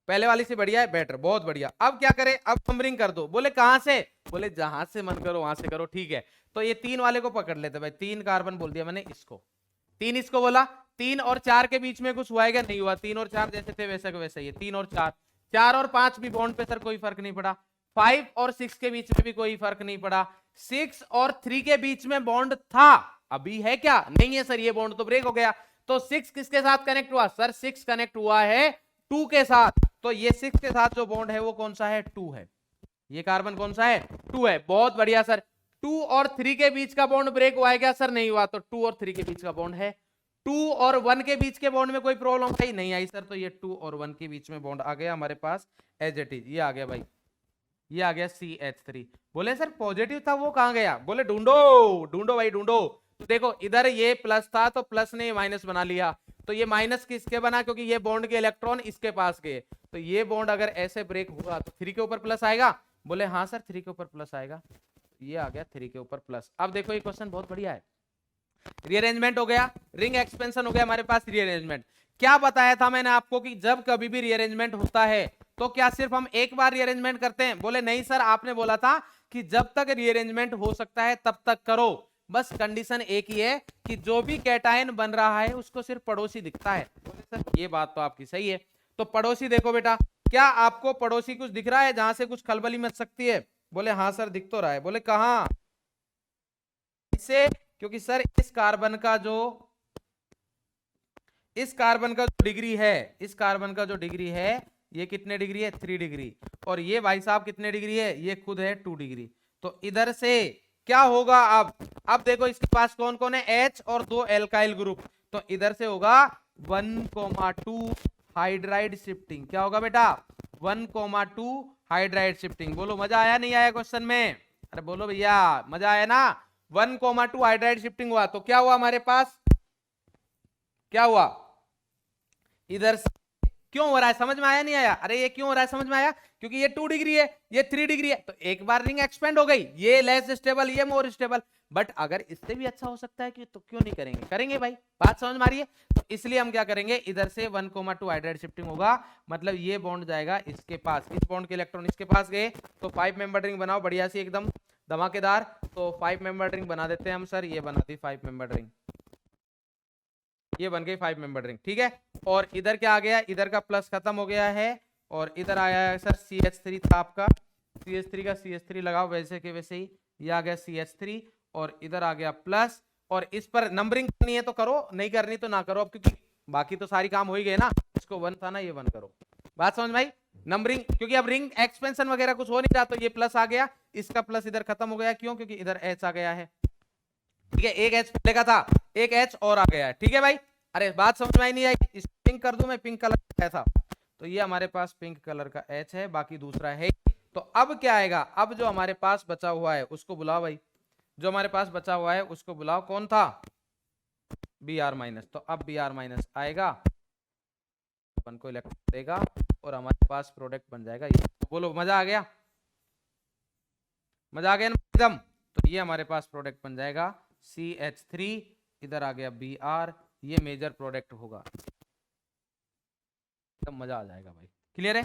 पहले वाली से बढ़िया है, बेटर, बहुत बढ़िया। अब क्या करें? अब नंबरिंग कर दो। बोले कहां से? बोले जहां से मन करो वहां से करो, ठीक है। तो ये 3 वाले को पकड़ लेते भाई, 3 कार्बन बोल दिया मैंने इसको, 3 इसको बोला। 3 और 4 के बीच में कुछ हुआ है क्या? नहीं हुआ। 3 और 4 जैसे थे वैसे के वैसे ही है। 3 और 4, 4 और 5 भी बॉन्ड पे सर कोई फर्क नहीं पड़ा। 5 और 6 के बीच में भी कोई फर्क नहीं पड़ा। 6 और 3 के बीच में बॉन्ड था, अभी है क्या? नहीं है सर, ये बॉन्ड तो ब्रेक हो गया। तो 6 किसके साथ कनेक्ट हुआ सर? 6 कनेक्ट हुआ है 2 के साथ। तो ये 6 के साथ जो बॉन्ड है वो कौन सा है? 2 है। ये कार्बन कौन सा है? 2 है। बहुत बढ़िया सर। 2 और 3 के बीच का बॉन्ड ब्रेक हुआ है क्या सर? नहीं हुआ। तो 2 और 3 के बीच का बॉन्ड है। 2 और 1 के बीच के बॉन्ड में कोई प्रॉब्लम आई? नहीं आई सर। तो ये 2 और 1 के बीच में बॉन्ड आ गया हमारे पास एज इट इज। ये आ गया भाई, ये आ गया CH3। बोले सर पॉजिटिव था वो कहां गया? बोले ढूंढो ढूंढो भाई ढूंढो। तो देखो इधर ये प्लस था तो प्लस ने माइनस बना लिया। तो ये माइनस किसके बना? क्योंकि ये बॉन्ड के इलेक्ट्रॉन इसके पास गए। तो ये बॉन्ड अगर ऐसे ब्रेक हुआ तो 3 के ऊपर प्लस आएगा। बोले हाँ सर 3 के ऊपर प्लस आएगा। ये आ गया 3 के ऊपर प्लस। अब देखो ये क्वेश्चन बहुत बढ़िया है। रीअरेंजमेंट हो गया, रिंग एक्सपेंशन हो गया हमारे पास, रीअरेंजमेंट। क्या बताया था मैंने आपको कि जब कभी भी रीअरेंजमेंट होता है तो क्या सिर्फ हम एक बार रीअरेंजमेंट करते हैं? बोले नहीं सर, आपने बोला था कि जब तक रीअरेंजमेंट हो सकता है तब तक करो। बस कंडीशन एक ही है कि जो भी कैटायन बन रहा है उसको सिर्फ पड़ोसी दिखता है। बोले सर ये बात तो आपकी सही है। तो पड़ोसी देखो बेटा, क्या आपको पड़ोसी कुछ दिख रहा है जहां से कुछ खलबली मच सकती है? बोले हाँ सर दिख तो रहा है। बोले कहां? इससे, क्योंकि सर इस कार्बन का जो डिग्री है, इस कार्बन का जो डिग्री है ये कितने डिग्री है? 3 डिग्री। और ये भाई साहब कितने डिग्री है? ये खुद है 2 डिग्री। तो इधर से क्या होगा? अब देखो इसके पास कौन कौन है? H और 2 एल्काइल ग्रुप। तो इधर से होगा 1,2 हाइड्राइड शिफ्टिंग। क्या होगा बेटा? 1,2 हाइड्राइड शिफ्टिंग। बोलो मजा आया नहीं आया क्वेश्चन में? अरे बोलो भैया मजा आया ना? 1,2 हाइड्राइड शिफ्टिंग हुआ तो क्या हुआ हमारे पास? क्या हुआ? इधर से क्यों हो रहा है? समझ में आया नहीं आया? अरे ये क्यों हो रहा है? समझ में आया? क्योंकि ये 2 डिग्री है, ये 3 डिग्री है। तो एक बार रिंग एक्सपेंड हो गई, ये लेस स्टेबल, ये मोर स्टेबल। बट अगर इससे भी अच्छा हो सकता है कि तो क्यों नहीं करेंगे? करेंगे भाई। बात समझ में आ रही है? तो इसलिए हम क्या करेंगे, इधर से 1,2 हाइड्राइड शिफ्टिंग होगा। मतलब ये बॉन्ड जाएगा इसके पास, इस बॉन्ड के इलेक्ट्रॉन इसके पास गए। तो 5 मेंबर रिंग बनाओ बढ़िया सी एकदम धमाकेदार। तो 5 मेंबर रिंग बना देते हैं हम सर। ये बना दी 5 मेंबर रिंग, ये बन गई 5 मेंबर रिंग। ठीक है। और इधर क्या आ गया? इधर का प्लस खत्म हो गया है और इधर आया है सर CH3 था आपका। CH3 का CH3 लगाओ वैसे के वैसे ही। ये आ गया CH3 और इधर आ गया प्लस। और इस पर नंबरिंग करनी है तो करो, नहीं करनी तो ना करो। अब क्योंकि बाकी तो सारी काम हो ही गए ना। इसको 1 था ना, ये 1 करो। बात समझ में आई? नंबरिंग, क्योंकि अब रिंग एक्सपेंशन वगैरह कुछ हो नहीं रहा तो ये प्लस आ गया, इसका प्लस इधर खत्म हो गया। क्यों? क्योंकि इधर H आ गया है। ठीक है, एक H पहले का था, एक H और आ गया है। ठीक है भाई। अरे बात समझ में आई नहीं आई? इस पिंक कर दूं मैं, पिंक कलर का था। तो ये हमारे पास पिंक कलर का H है, बाकी दूसरा है। तो अब क्या आएगा? अब जो हमारे पास बचा हुआ है उसको बुलाओ भाई। जो हमारे पास बचा हुआ है उसको बुलाओ। कौन था? Br-। तो अब Br- आएगा, अपन को इलेक्ट्रॉन देगा और हमारे पास प्रोडक्ट बन जाएगा ये। तो बोलो मजा आ गया? मजा आ गया ना एकदम? तो ये हमारे पास प्रोडक्ट बन जाएगा CH3, इधर आ गया Br, ये मेजर प्रोडक्ट होगा। एकदम मजा आ जाएगा भाई। क्लियर है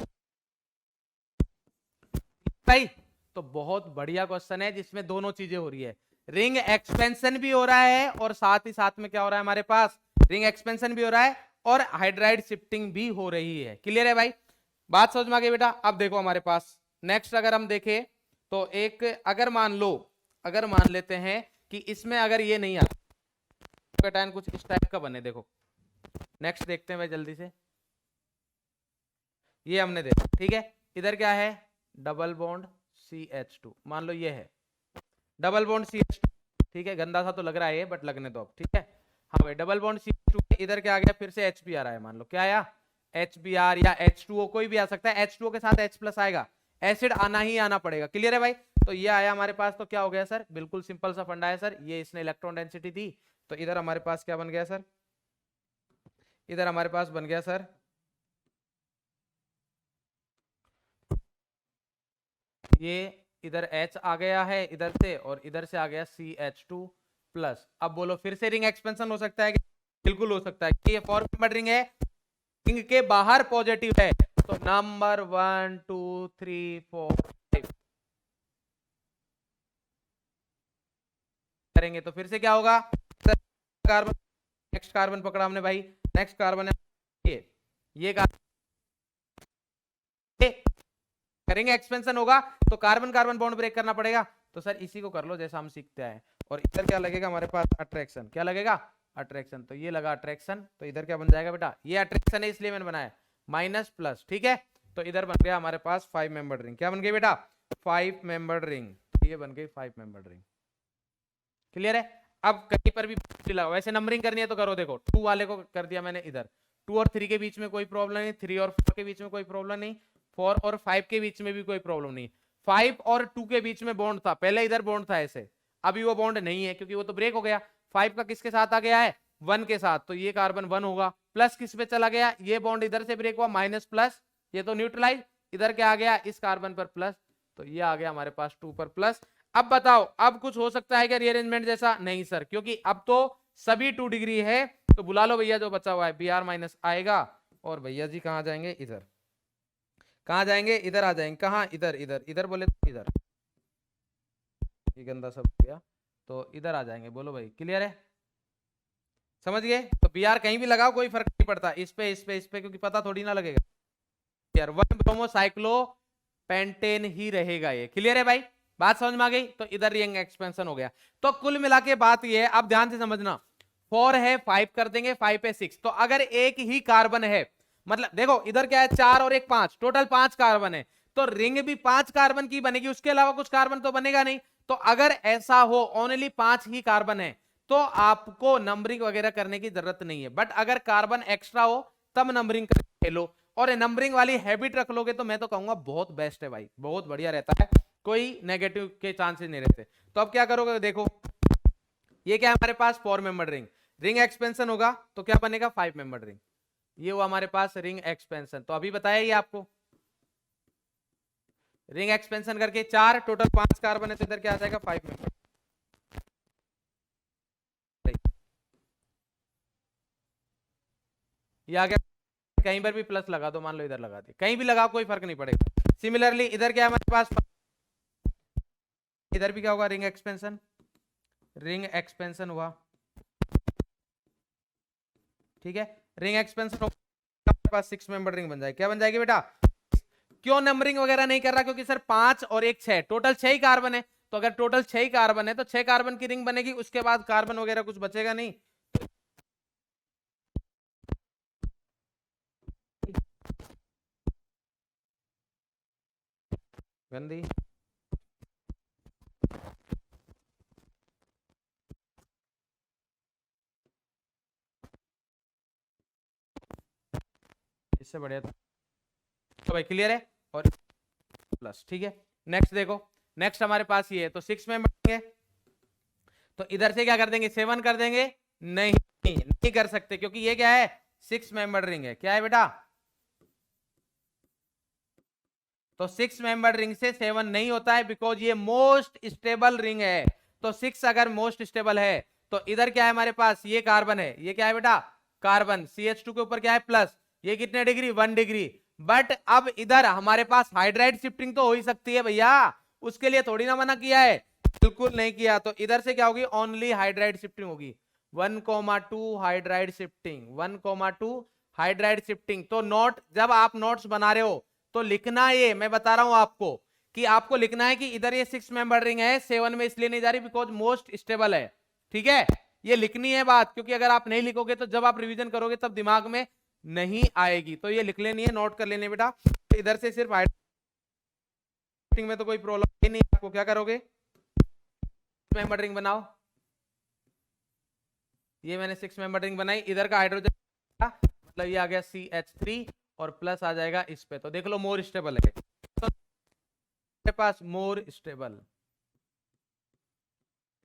भाई? तो बहुत बढ़िया क्वेश्चन है जिसमें दोनों चीजें हो रही है, रिंग एक्सपेंशन भी हो रहा है और साथ ही साथ में क्या हो रहा है हमारे पास? रिंग एक्सपेंशन भी हो रहा है और हाइड्राइड शिफ्टिंग भी हो रही है। क्लियर है भाई? बात समझ में आ गई बेटा? अब देखो हमारे पास नेक्स्ट अगर हम देखें तो एक, अगर मान लेते हैं कि इसमें अगर ये नहीं आता, कैटायन कुछ इस टाइप का बने। देखो नेक्स्ट देखते हैं भाई जल्दी से। ये हमने देखा, ठीक है। इधर क्या है? डबल बॉन्ड CH2, मान लो ये है डबल बॉन्ड CH2। ठीक है, गंदा सा तो लग रहा है ये, बट लगने दो अब। ठीक है, हाँ भाई डबल बॉन्ड CH2। इधर क्या आ गया? फिर से HBr आया। मान लो क्या आया? HBr या H2O, कोई भी आ सकता है। H2O के साथ H+ आएगा, एसिड आना ही आना पड़ेगा। क्लियर है भाई? तो ये आया हमारे पास। तो क्या हो गया सर? बिल्कुल सिंपल सा फंडा है सर। ये इसने इलेक्ट्रॉन डेंसिटी थी, तो इधर हमारे पास क्या बन गया सर? इधर हमारे पास बन गया सर ये, इधर H आ गया है इधर से और इधर से आ गया CH2+। अब बोलो फिर से रिंग एक्सपेंशन हो सकता है? बिल्कुल हो सकता है कि ये 4 मेंबर रिंग है, रिंग के बाहर पॉजिटिव है। तो नंबर 1 2 3 4 5 करेंगे तो फिर से क्या होगा? कार्बन, नेक्स्ट कार्बन पकड़ा हमने भाई। नेक्स्ट कार्बन है ये कार्बन, रिंग एक्सपेंशन होगा तो कार्बन कार्बन बॉन्ड ब्रेक करना पड़ेगा। तो सर इसी को कर लो जैसा हम सीखते हैं। और इधर क्या लगेगा हमारे पास, अट्रैक्शन। क्या लगेगा, अट्रैक्शन। तो ये लगा अट्रैक्शन, तो इधर क्या बन जाएगा बेटा, ये अट्रैक्शन है इसलिए मैंने बनाया माइनस प्लस, ठीक है। तो इधर बन गया हमारे पास 5 मेंबर रिंग। क्या बन गई बेटा, 5 मेंबर रिंग। ये बन गई 5 मेंबर रिंग। क्लियर है। अब कहीं पर भी लगाओ, वैसे नंबरिंग करनी है तो करो। देखो 2 वाले को कर दिया मैंने इधर, 2 और 3 के बीच में कोई प्रॉब्लम नहीं, 3 और 4 के बीच में कोई प्रॉब्लम नहीं, 4 और 5 के बीच में भी कोई प्रॉब्लम नहीं। 5 और 2 के बीच में बॉन्ड था, पहले इधर बॉन्ड था ऐसे, अभी वो बॉन्ड नहीं है क्योंकि वो तो ब्रेक हो गया। 5 का किसके साथ आ गया है, 1 के साथ, तो ये कार्बन 1 होगा। प्लस किस पे चला गया, ये बॉन्ड इधर से ब्रेक हुआ, माइनस प्लस, ये तो न्यूट्रलाइज, इधर क्या आ गया, इस कार्बन पर प्लस, तो ये आ गया हमारे पास 2 पर प्लस। अब बताओ, अब कुछ हो सकता है क्या रीअरेंजमेंट जैसा, नहीं सर, क्योंकि अब तो सभी 2 डिग्री है। तो बुला लो भैया जो बचा हुआ है, Br माइनस आएगा, और भैया जी कहां जाएंगे, इधर। कहां जाएंगे, इधर आ जाएंगे। कहां, इधर, इधर, इधर बोले तो इधर, ये गंदा सब हो गया, तो इधर आ जाएंगे। बोलो भाई, क्लियर है, समझ गए। तो Br कहीं भी लगाओ कोई फर्क नहीं पड़ता, इस पे इस पे इस पे, क्योंकि पता थोड़ी ना लगेगा यार, 1 ब्रोमोसाइक्लो पेंटेन ही रहेगा ये। क्लियर है भाई, बात समझ में आ गई। तो इधर रिंग एक्सपेंशन हो गया। तो कुल मिला के बात ये है, अब ध्यान से समझना, 4 है, 5 कर देंगे, 5 है 6। तो अगर एक ही कार्बन है, मतलब देखो इधर क्या है, 4 और 1 5, टोटल 5 कार्बन है, तो रिंग भी 5 कार्बन की बनेगी, उसके अलावा कुछ कार्बन तो बनेगा नहीं। तो अगर ऐसा हो, ओनली 5 ही कार्बन है, तो आपको नंबरिंग वगैरह करने की जरूरत नहीं है। बट अगर कार्बन एक्स्ट्रा हो तब नंबरिंग कर लो, और नंबरिंग वाली हैबिट रख लोगे तो मैं तो कहूंगा बहुत बेस्ट है भाई, बहुत बढ़िया रहता है, कोई नेगेटिव के चांसेस नहीं रहते। तो अब क्या करोगे, देखो ये क्या है हमारे पास, 4 मेंबर रिंग, रिंग एक्सपेंशन होगा तो क्या बनेगा, 5 मेंबर रिंग। ये हुआ हमारे पास रिंग एक्सपेंशन। तो अभी बताया ये आपको, रिंग एक्सपेंशन करके 4, टोटल 5 कार्बन है, तो इधर क्या आ जाएगा, 5 मेंबर। ये आ गया, कहीं पर भी प्लस लगा दो, मान लो इधर लगा दे, कहीं भी लगाओ कोई फर्क नहीं पड़ेगा। सिमिलरली इधर क्या है हमारे पास, इधर भी क्या होगा, रिंग एक्सपेंशन, रिंग एक्सपेंशन हुआ, ठीक है। रिंग एक्सपेंशन हमारे पास 6 मेंबर रिंग बन जाएगी। क्या बन जाएगी बेटा, क्यों नंबरिंग वगैरह नहीं कर रहा, क्योंकि सर 5 और 1 6, टोटल 6 ही कार्बन है। तो अगर टोटल 6 ही कार्बन है तो 6 कार्बन की रिंग बनेगी, उसके बाद कार्बन वगैरह कुछ बचेगा नहीं। गंदी इससे बढ़िया तो भाई क्लियर है, और प्लस, ठीक है। नेक्स्ट देखो, नेक्स्ट हमारे पास ये है, तो 6 में बढ़ेंगे, तो इधर से क्या कर देंगे, 7 कर देंगे, नहीं नहीं कर सकते, क्योंकि ये क्या है, 6 मेंबर रिंग है। क्या है बेटा, तो 6 मेंबर रिंग से 7 नहीं होता है, बिकॉज ये मोस्ट स्टेबल रिंग है। तो 6 अगर मोस्ट स्टेबल है, तो इधर क्या है हमारे पास, ये कार्बन है, ये क्या है बेटा, कार्बन, CH2 के ऊपर क्या है, प्लस, ये कितने डिग्री, 1 डिग्री। बट अब इधर हमारे पास हाइड्राइड शिफ्टिंग तो हो ही सकती है भैया, उसके लिए थोड़ी ना मना किया है, बिल्कुल नहीं किया। तो इधर से क्या होगी, ओनली हाइड्राइड शिफ्टिंग होगी, 1,2 हाइड्राइड शिफ्टिंग, 1,2 हाइड्राइड शिफ्टिंग। तो नोट, जब आप नोट्स बना रहे हो तो लिखना, ये मैं बता रहा हूं आपको कि आपको लिखना है कि इधर ये 6 मेंबर रिंग है, 7 में इसलिए नहीं जा रही बिकॉज मोस्ट स्टेबल है, ठीक है। ये लिखनी है बात, क्योंकि अगर आप नहीं लिखोगे तो जब आप रिवीजन करोगे तब दिमाग में नहीं आएगी। तो ये लिख लेनी है, नोट कर लेने बेटा। तो इधर से सिर्फ हाइड्रेटिंग में तो कोई प्रॉब्लम ही नहीं, आपको क्या करोगे, मेंबर रिंग बनाओ। ये मैंने 6 मेंबर रिंग बनाई, इधर का हाइड्रोजन मतलब ये आ गया CH3 और प्लस आ जाएगा इस पे, तो देख लो मोर स्टेबल है, तो मेरे पास मोर स्टेबल,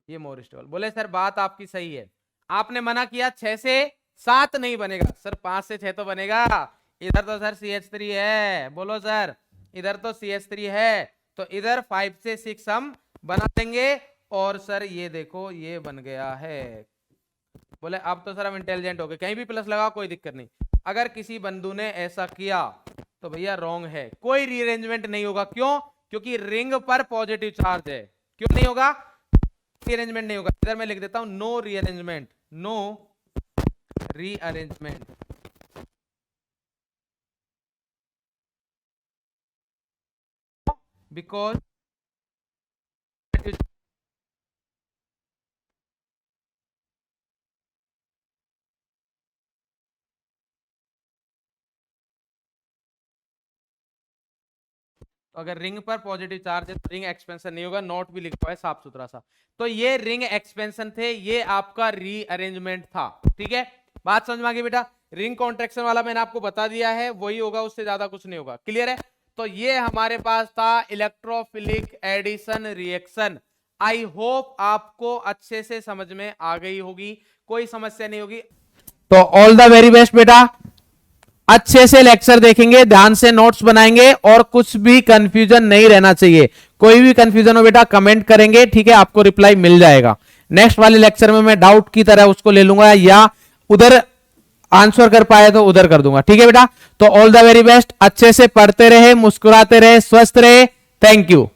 ये मोर स्टेबल। बोले सर बात आपकी सही है, आपने मना किया 6 से 7 नहीं बनेगा, सर 5 से 6 तो बनेगा। इधर तो सर CH3 है, बोलो सर, इधर तो CH3 है, तो इधर 5 से 6 हम बना देंगे। और सर ये देखो ये बन गया है। बोले अब तो सर हम इंटेलिजेंट हो गए, कहीं भी प्लस लगाओ कोई दिक्कत नहीं। अगर किसी बंधु ने ऐसा किया तो भैया रॉन्ग है, कोई रीअरेंजमेंट नहीं होगा। क्यों, क्योंकि रिंग पर पॉजिटिव चार्ज है। क्यों नहीं होगा, रीअरेंजमेंट नहीं होगा। इधर मैं लिख देता हूं no rearrangement, no rearrangement. Because तो अगर रिंग पर पॉजिटिव चार्ज है तो रिंग एक्सपेंशन नहीं होगा, नोट भी लिखा हुआ है साफ सुथरा सा। तो ये रिंग एक्सपेंशन थे, ये आपका रीअरेंजमेंट था। ठीक है, बात समझ में आ गई बेटा। रिंग कॉन्ट्रैक्शन वाला मैंने आपको बता दिया है, वही होगा, उससे ज्यादा कुछ नहीं होगा। क्लियर है? तो ये हमारे पास था electrophilic addition reaction. I hope आपको अच्छे से समझ में आ गई होगी, कोई समस्या नहीं होगी। तो ऑल द वेरी बेस्ट बेटा, अच्छे से लेक्चर देखेंगे, ध्यान से नोट्स बनाएंगे और कुछ भी कंफ्यूजन नहीं रहना चाहिए। कोई भी कंफ्यूजन हो बेटा कमेंट करेंगे, ठीक है, आपको रिप्लाई मिल जाएगा। नेक्स्ट वाले लेक्चर में मैं डाउट की तरह उसको ले लूंगा, या उधर आंसर कर पाए तो उधर कर दूंगा। ठीक है बेटा, तो ऑल द वेरी बेस्ट, अच्छे से पढ़ते रहे, मुस्कुराते रहे, स्वस्थ रहे। Thank you.